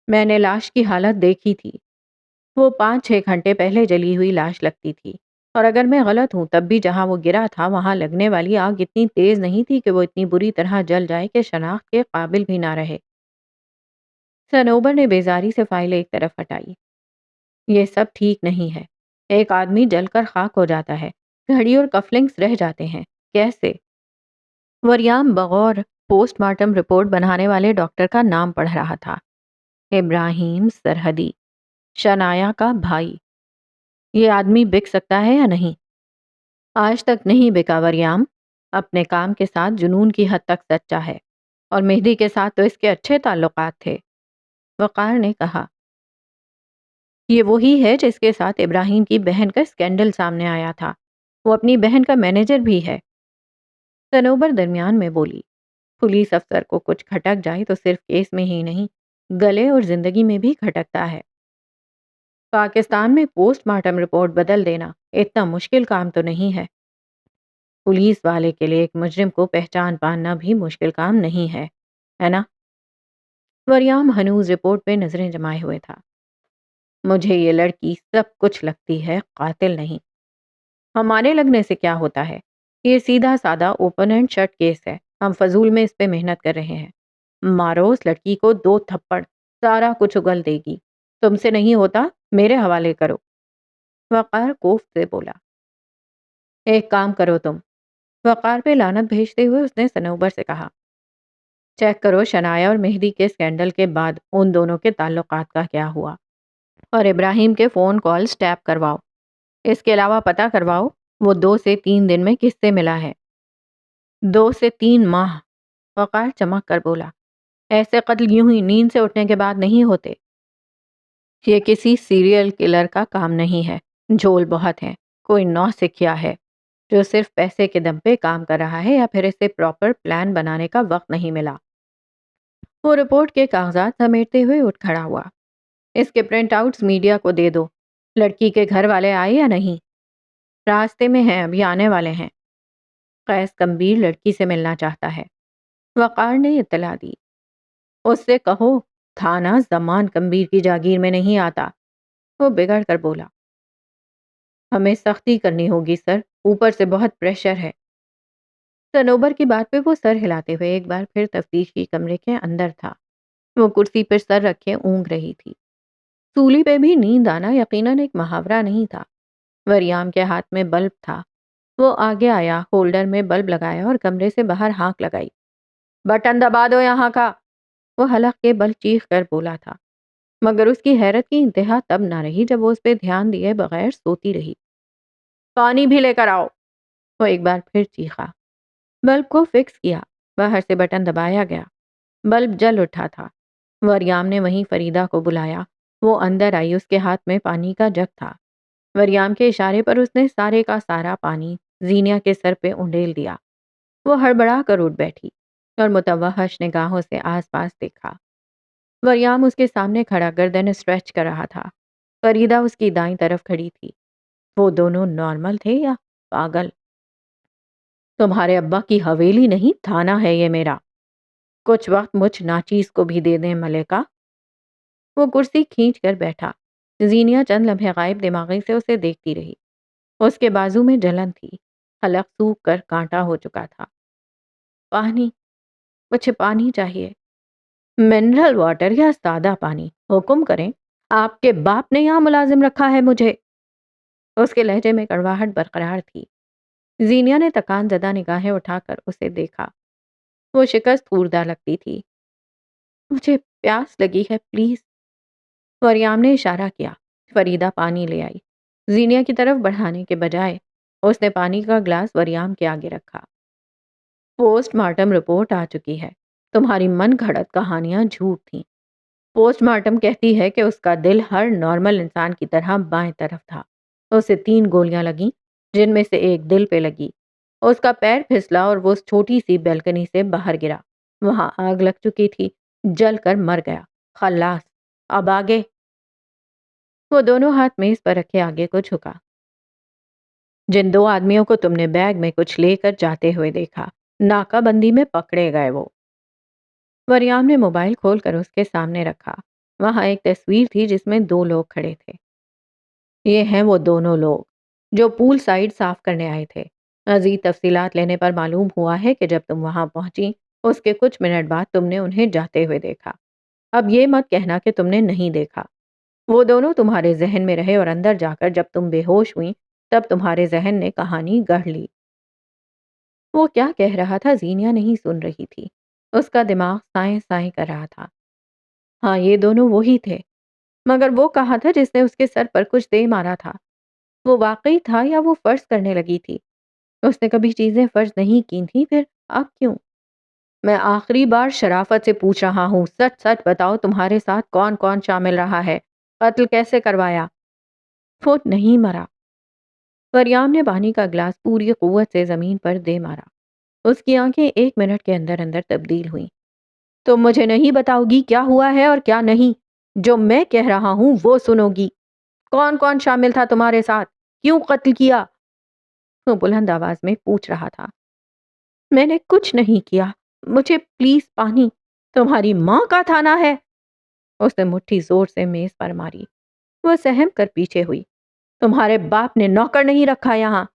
میں نے لاش کی حالت دیکھی تھی، وہ 5-6 گھنٹے پہلے جلی ہوئی لاش لگتی تھی، اور اگر میں غلط ہوں تب بھی جہاں وہ گرا تھا وہاں لگنے والی آگ اتنی تیز نہیں تھی کہ وہ اتنی بری طرح جل جائے کہ شناخت کے قابل بھی نہ رہے۔ صنوبر نے بیزاری سے فائل ایک طرف ہٹائی۔ یہ سب ٹھیک نہیں ہے۔ ایک آدمی جل کر خاک ہو جاتا ہے، گھڑی اور کفلنگز رہ جاتے ہیں، کیسے؟ وریام بغور پوسٹ مارٹم رپورٹ بنانے والے ڈاکٹر کا نام پڑھ رہا تھا۔ ابراہیم سرحدی، شنایا کا بھائی۔ یہ آدمی بک سکتا ہے یا نہیں؟ آج تک نہیں بکا وریام۔ اپنے کام کے ساتھ جنون کی حد تک سچا ہے، اور مہدی کے ساتھ تو اس کے اچھے تعلقات تھے۔ وقار نے کہا، یہ وہی ہے جس کے ساتھ ابراہیم کی بہن کا اسکینڈل سامنے آیا تھا۔ وہ اپنی بہن کا مینیجر بھی ہے۔ صنوبر درمیان میں بولی، پولیس افسر کو کچھ کھٹک جائے تو صرف کیس میں ہی نہیں، گلے اور زندگی میں بھی کھٹکتا ہے۔ پاکستان میں پوسٹ مارٹم رپورٹ بدل دینا اتنا مشکل کام تو نہیں ہے۔ پولیس والے کے لیے ایک مجرم کو پہچان پانا بھی مشکل کام نہیں ہے نا؟ وریام ہنوز رپورٹ پہ نظریں جمائے ہوئے تھا۔ مجھے یہ لڑکی سب کچھ لگتی ہے، قاتل نہیں۔ ہمارے لگنے سے کیا ہوتا ہے؟ یہ سیدھا سادہ اوپن اینڈ شٹ کیس ہے، ہم فضول میں اس پہ محنت کر رہے ہیں۔ مارو اس لڑکی کو 2 تھپڑ، سارا کچھ اگل دے گی۔ تم سے نہیں ہوتا، میرے حوالے کرو۔ وقار کوف سے بولا۔ ایک کام کرو تم۔ وقار پہ لعنت بھیجتے ہوئے اس نے صنوبر سے کہا، چیک کرو شنایا اور مہدی کے اسکینڈل کے بعد ان دونوں کے تعلقات کا کیا ہوا، اور ابراہیم کے فون کالز ٹیپ کرواؤ۔ اس کے علاوہ پتہ کرواؤ وہ 2 سے 3 دن میں کس سے ملا ہے۔ 2 سے 3 ماہ، وقار چمک کر بولا۔ ایسے قتل یوں ہی نیند سے اٹھنے کے بعد نہیں ہوتے۔ یہ کسی سیریل کلر کا کام نہیں ہے، جھول بہت ہیں، کوئی نو سکھیا ہے جو صرف پیسے کے دم پہ کام کر رہا ہے، یا پھر اسے پراپر پلان بنانے کا وقت نہیں ملا۔ وہ رپورٹ کے کاغذات سمیٹتے ہوئے اٹھ کھڑا ہوا۔ اس کے پرنٹ آؤٹس میڈیا کو دے دو۔ لڑکی کے گھر والے آئے یا نہیں؟ راستے میں ہیں، ابھی آنے والے ہیں۔ قیس کمبیر لڑکی سے ملنا چاہتا ہے، وقار نے اطلاع دی۔ اس سے کہو تھانہ زمان کمبیر کی جاگیر میں نہیں آتا۔ وہ بگڑ کر بولا، ہمیں سختی کرنی ہوگی سر، اوپر سے بہت پریشر ہے۔ صنوبر کی بات پہ وہ سر ہلاتے ہوئے ایک بار پھر تفتیشی کمرے کے اندر تھا۔ وہ کرسی پر سر رکھے اونگ رہی تھی۔ سولی پہ بھی نیند آنا یقیناً ایک محاورہ نہیں تھا۔ وریام کے ہاتھ میں بلب تھا۔ وہ آگے آیا، ہولڈر میں بلب لگایا اور کمرے سے باہر ہانک لگائی۔ بٹن دبا دو یہاں کا، وہ حلق کے بل چیخ کر بولا تھا، مگر اس کی حیرت کی انتہا تب نہ رہی جب وہ اس پہ دھیان دیے بغیر سوتی رہی۔ پانی بھی لے کر آؤ، وہ ایک بار پھر چیخا۔ بلب کو فکس کیا، باہر سے بٹن دبایا گیا، بلب جل اٹھا تھا۔ وریام نے وہیں فریدہ کو بلایا۔ وہ اندر آئی، اس کے ہاتھ میں پانی کا جگ تھا۔ وریام کے اشارے پر اس نے سارے کا سارا پانی زینیا کے سر پہ انڈیل دیا۔ وہ ہڑبڑا کر اٹھ بیٹھی اور متوحش نگاہوں سے آس پاس دیکھا۔ وریام اس کے سامنے کھڑا گردن اسٹریچ کر رہا تھا۔ فریدہ اس کی دائیں طرف کھڑی تھی۔ وہ دونوں نارمل تھے یا پاگل؟ تمہارے ابا کی حویلی نہیں، تھانہ ہے یہ میرا۔ کچھ وقت مجھ ناچیز کو بھی دے دیں ملکہ۔ وہ کرسی کھینچ کر بیٹھا۔ زینیا چند لمحے غائب دماغی سے اسے دیکھتی رہی۔ اس کے بازو میں جلن تھی، حلق سوکھ کر کانٹا ہو چکا تھا۔ پانی، مجھے پانی چاہیے، منرل واٹر یا سادہ پانی، حکم کریں، آپ کے باپ نے یہاں ملازم رکھا ہے مجھے۔ اس کے لہجے میں کڑواہٹ برقرار تھی۔ زینیا نے تکان زدہ نگاہیں اٹھا کر اسے دیکھا۔ وہ شکست خوردہ لگتی تھی۔ مجھے پیاس لگی ہے، پلیز۔ وریام نے اشارہ کیا۔ فریدہ پانی لے آئی۔ زینیا کی طرف بڑھانے کے بجائے اس نے پانی کا گلاس وریام کے آگے رکھا۔ پوسٹ مارٹم رپورٹ آ چکی ہے، تمہاری من گھڑت کہانیاں جھوٹ تھیں۔ پوسٹ مارٹم کہتی ہے کہ اس کا دل ہر نارمل انسان کی طرح بائیں طرف تھا۔ اسے 3 گولیاں لگیں، جن میں سے ایک دل پہ لگی۔ اس کا پیر پھسلا اور وہ اس چھوٹی سی بیلکنی سے باہر گرا۔ وہاں آگ لگ چکی تھی، جل کر مر گیا۔ خلاص، اب آگے۔ وہ دونوں ہاتھ میز پر رکھے آگے کو جھکا۔ جن 2 آدمیوں کو تم نے بیگ میں کچھ لے کر جاتے ہوئے دیکھا، ناکہ بندی میں پکڑے گئے وہ۔ وریام نے موبائل کھول کر اس کے سامنے رکھا۔ وہاں ایک تصویر تھی جس میں 2 لوگ کھڑے تھے۔ یہ ہیں وہ دونوں لوگ جو پول سائڈ صاف کرنے آئے تھے۔ مزید تفصیلات لینے پر معلوم ہوا ہے کہ جب تم وہاں پہنچی، اس کے کچھ منٹ بعد تم نے انہیں جاتے ہوئے دیکھا۔ اب یہ مت کہنا کہ تم نے نہیں دیکھا۔ وہ دونوں تمہارے ذہن میں رہے اور اندر جا کر جب تم بے ہوش ہوئی تب تمہارے ذہن نے کہانی گڑھ لی۔ وہ کیا کہہ رہا تھا زینیا نہیں سن رہی تھی۔ اس کا دماغ سائیں سائیں کر رہا تھا۔ ہاں، یہ دونوں وہی تھے، مگر وہ کہا تھا جس نے اس کے سر پر کچھ دے مارا تھا؟ وہ واقعی تھا یا وہ فرض کرنے لگی تھی؟ اس نے کبھی چیزیں فرض نہیں کی تھیں، پھر اب کیوں؟ میں آخری بار شرافت سے پوچھ رہا ہوں، سچ سچ بتاؤ تمہارے ساتھ کون کون شامل رہا ہے؟ قتل کیسے کروایا؟ وہ نہیں مرا۔ وریام نے پانی کا گلاس پوری قوت سے زمین پر دے مارا۔ اس کی آنکھیں 1 منٹ کے اندر اندر تبدیل ہوئیں۔ تم مجھے نہیں بتاؤ گی کیا ہوا ہے اور کیا نہیں؟ جو میں کہہ رہا ہوں وہ سنو گی۔ کون کون شامل تھا تمہارے ساتھ؟ کیوں قتل کیا؟ وہ بلند آواز میں پوچھ رہا تھا۔ میں نے کچھ نہیں کیا، مجھے پلیز پانی۔ تمہاری ماں کا تھانہ ہے؟ اس نے مٹھی زور سے میز پر ماری۔ وہ سہم کر پیچھے ہوئی۔ تمہارے باپ نے نوکر نہیں رکھا یہاں؟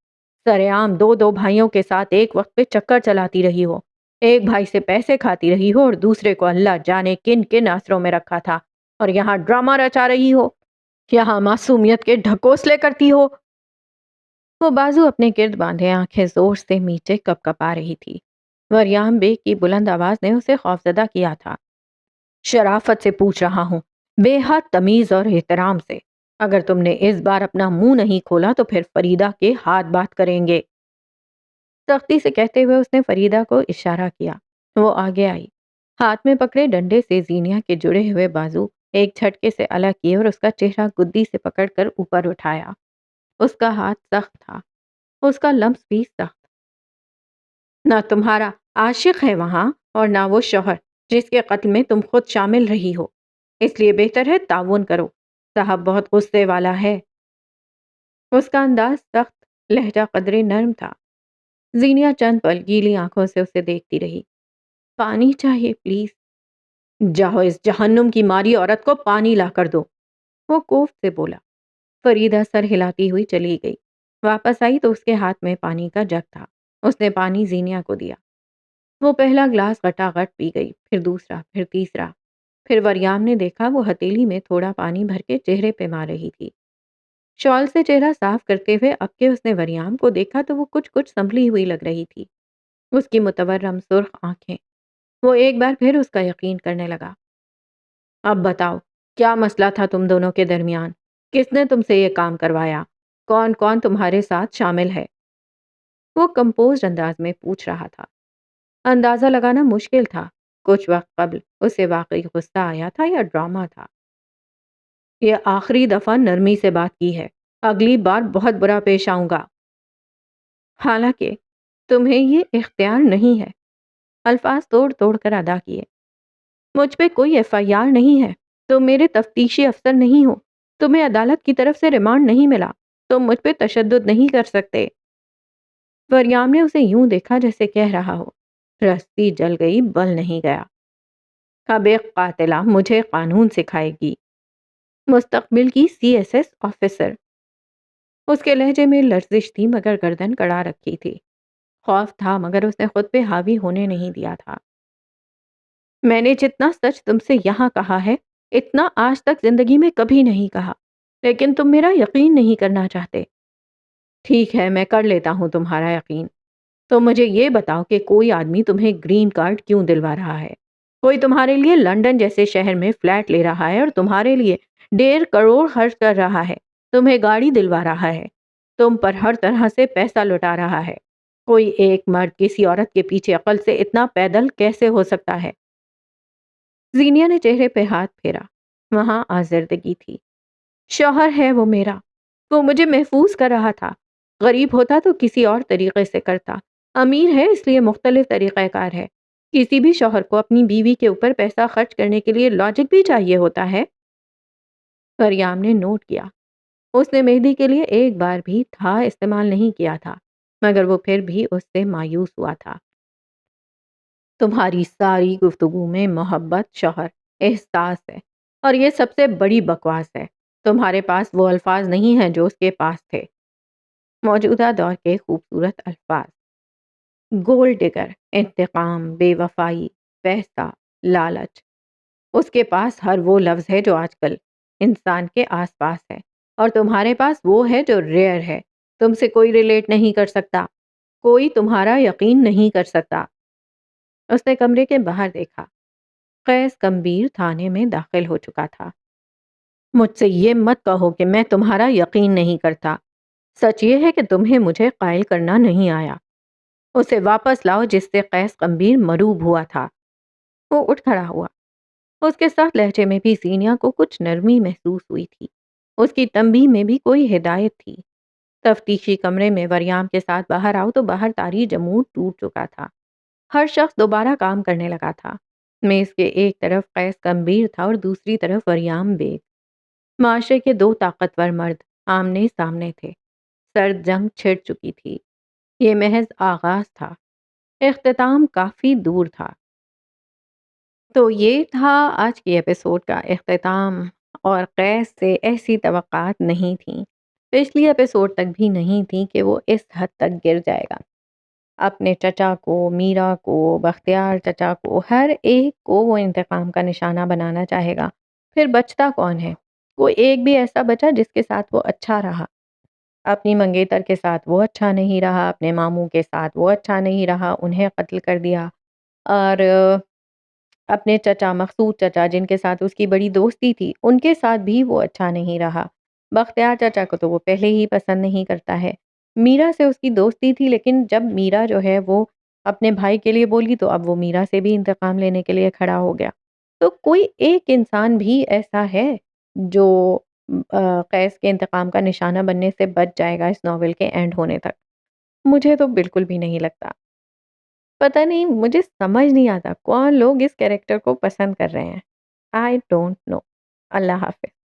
سرعام دو دو بھائیوں کے ساتھ ایک وقت پہ چکر چلاتی رہی ہو، ایک بھائی سے پیسے کھاتی رہی ہو اور دوسرے کو اللہ جانے کن کن آسروں میں رکھا تھا، اور یہاں ڈرامہ رچا رہی ہو، یہاں معصومیت کے ڈھکوسلے کرتی ہو۔ وہ بازو اپنے گرد باندھے آنکھیں زور سے نیچے کپ کپا رہی تھی۔ وریام بیگ کی بلند آواز نے اسے خوفزدہ کیا تھا۔ شرافت سے پوچھ رہا ہوں، بے حد تمیز اور احترام سے، اگر تم نے اس بار اپنا منہ نہیں کھولا تو پھر فریدہ کے ہاتھ بات کریں گے۔ سختی سے کہتے ہوئے اس نے فریدہ کو اشارہ کیا۔ وہ آگے آئی، ہاتھ میں پکڑے ڈنڈے سے زینیا کے جڑے ہوئے بازو ایک جھٹکے سے الگ کیے اور اس کا چہرہ گدی سے پکڑ کر اوپر اٹھایا۔ اس کا ہاتھ سخت تھا، اس کا لمس بھی سخت۔ نہ تمہارا عاشق ہے وہاں اور نہ وہ شوہر جس کے قتل میں تم خود شامل رہی ہو، اس لیے بہتر ہے تعاون کرو، صاحب بہت غصے والا ہے۔ اس کا انداز سخت، لہجہ قدرے نرم تھا۔ زینیا چند پل گیلی آنکھوں سے اسے دیکھتی رہی۔ پانی چاہیے پلیز۔ جاؤ اس جہنم کی ماری عورت کو پانی لا کر دو، وہ کوفت سے بولا۔ فریدہ سر ہلاتی ہوئی چلی گئی۔ واپس آئی تو اس کے ہاتھ میں پانی کا جگ تھا۔ اس نے پانی زینیا کو دیا۔ وہ پہلا گلاس گھٹا گھٹ پی گئی، پھر دوسرا، پھر تیسرا۔ پھر وریام نے دیکھا وہ ہتیلی میں تھوڑا پانی بھر کے چہرے پہ مار رہی تھی۔ شال سے چہرہ صاف کرتے ہوئے اب کہ اس نے وریام کو دیکھا تو وہ کچھ سنبھلی ہوئی لگ رہی تھی۔ اس کی متورم سرخ آنکھیں۔ وہ ایک بار پھر اس کا یقین کرنے لگا۔ اب بتاؤ، کیا مسئلہ تھا تم دونوں کے درمیان؟ کس نے تم سے یہ کام کروایا؟ کون کون تمہارے ساتھ شامل ہے؟ وہ کمپوزڈ انداز میں پوچھ رہا تھا۔ اندازہ لگانا مشکل تھا کچھ وقت قبل اسے واقعی غصہ آیا تھا یا ڈرامہ تھا۔ یہ آخری دفعہ نرمی سے بات کی ہے، اگلی بار بہت برا پیش آؤں گا۔ حالانکہ تمہیں یہ اختیار نہیں ہے، الفاظ توڑ توڑ کر ادا کیے۔ مجھ پہ کوئی FIR نہیں ہے، تم میرے تفتیشی افسر نہیں ہو، تمہیں عدالت کی طرف سے ریمانڈ نہیں ملا، تم مجھ پہ تشدد نہیں کر سکتے۔ وریام نے اسے یوں دیکھا جیسے کہہ رہا ہو، رستی جل گئی بل نہیں گیا۔ اب ایک قاتلہ مجھے قانون سکھائے گی، مستقبل کی CSS آفیسر۔ اس کے لہجے میں لرزش تھی مگر گردن کڑا رکھی تھی۔ خوف تھا مگر اس نے خود پہ حاوی ہونے نہیں دیا تھا۔ میں نے جتنا سچ تم سے یہاں کہا ہے اتنا آج تک زندگی میں کبھی نہیں کہا، لیکن تم میرا یقین نہیں کرنا چاہتے۔ ٹھیک ہے، میں کر لیتا ہوں تمہارا یقین۔ تو مجھے یہ بتاؤ کہ کوئی آدمی تمہیں گرین کارڈ کیوں دلوا رہا ہے؟ کوئی تمہارے لیے لنڈن جیسے شہر میں فلیٹ لے رہا ہے اور تمہارے لیے 1.5 کروڑ خرچ کر رہا ہے، تمہیں گاڑی دلوا رہا ہے، تم پر ہر طرح سے پیسہ لٹا رہا ہے۔ کوئی ایک مرد کسی عورت کے پیچھے عقل سے اتنا پیدل کیسے ہو سکتا ہے؟ زینیا نے چہرے پہ ہاتھ پھیرا، وہاں آزردگی تھی۔ شوہر ہے وہ میرا، وہ مجھے محفوظ کر رہا تھا۔ غریب ہوتا تو کسی اور طریقے سے کرتا، امیر ہے اس لیے مختلف طریقہ کار ہے۔ کسی بھی شوہر کو اپنی بیوی کے اوپر پیسہ خرچ کرنے کے لیے لاجک بھی چاہیے ہوتا ہے۔ وریام نے نوٹ کیا، اس نے مہدی کے لیے ایک بار بھی تھا استعمال نہیں کیا تھا، مگر وہ پھر بھی اس سے مایوس ہوا تھا۔ تمہاری ساری گفتگو میں محبت، شوہر، احساس ہے، اور یہ سب سے بڑی بکواس ہے۔ تمہارے پاس وہ الفاظ نہیں ہیں جو اس کے پاس تھے، موجودہ دور کے خوبصورت الفاظ۔ گولڈ ڈگر، انتقام، بے وفائی، پیسہ، لالچ۔ اس کے پاس ہر وہ لفظ ہے جو آج کل انسان کے آس پاس ہے، اور تمہارے پاس وہ ہے جو ریئر ہے۔ تم سے کوئی ریلیٹ نہیں کر سکتا، کوئی تمہارا یقین نہیں کر سکتا۔ اس نے کمرے کے باہر دیکھا۔ قیس کمبیر تھانے میں داخل ہو چکا تھا۔ مجھ سے یہ مت کہو کہ میں تمہارا یقین نہیں کرتا۔ سچ یہ ہے کہ تمہیں مجھے قائل کرنا نہیں آیا۔ اسے واپس لاؤ جس سے قیس کمبیر مروب ہوا تھا۔ وہ اٹھ کھڑا ہوا۔ اس کے ساتھ لہجے میں بھی زینیا کو کچھ نرمی محسوس ہوئی تھی۔ اس کی تنبیہ میں بھی کوئی ہدایت تھی۔ تفتیشی کمرے میں وریام کے ساتھ باہر آؤ تو باہر طاری جمود ٹوٹ چکا تھا۔ ہر شخص دوبارہ کام کرنے لگا تھا۔ میز کے ایک طرف قیس کمبیر تھا اور دوسری طرف وریام بیگ۔ معاشرے کے دو طاقتور مرد آمنے سامنے تھے۔ سرد جنگ چھڑ چکی تھی۔ یہ محض آغاز تھا، اختتام کافی دور تھا۔ تو یہ تھا آج کی ایپیسوڈ کا اختتام، اور قیس سے ایسی توقعات نہیں تھیں، پچھلی ایپیسوڈ تک بھی نہیں تھیں کہ وہ اس حد تک گر جائے گا۔ اپنے چچا کو، میرا کو، بختیار چچا کو، ہر ایک کو وہ انتقام کا نشانہ بنانا چاہے گا۔ پھر بچتا کون ہے؟ کوئی ایک بھی ایسا بچا جس کے ساتھ وہ اچھا رہا؟ اپنی منگیتر کے ساتھ وہ اچھا نہیں رہا، اپنے ماموں کے ساتھ وہ اچھا نہیں رہا، انہیں قتل کر دیا، اور اپنے چچا مقصود چچا جن کے ساتھ اس کی بڑی دوستی تھی ان کے ساتھ بھی وہ اچھا نہیں رہا۔ بختیار چچا کو تو وہ پہلے ہی پسند نہیں کرتا ہے۔ میرا سے اس کی دوستی تھی، لیکن جب میرا جو ہے وہ اپنے بھائی کے لیے بولی تو اب وہ میرا سے بھی انتقام لینے کے لیے کھڑا ہو گیا۔ تو کوئی ایک انسان بھی ایسا ہے جو قیس کے انتقام کا نشانہ بننے سے بچ جائے گا اس ناول کے اینڈ ہونے تک؟ مجھے تو بالکل بھی نہیں لگتا۔ پتہ نہیں، مجھے سمجھ نہیں آتا کون لوگ اس کیریکٹر کو پسند کر رہے ہیں۔ I don't know. اللہ حافظ۔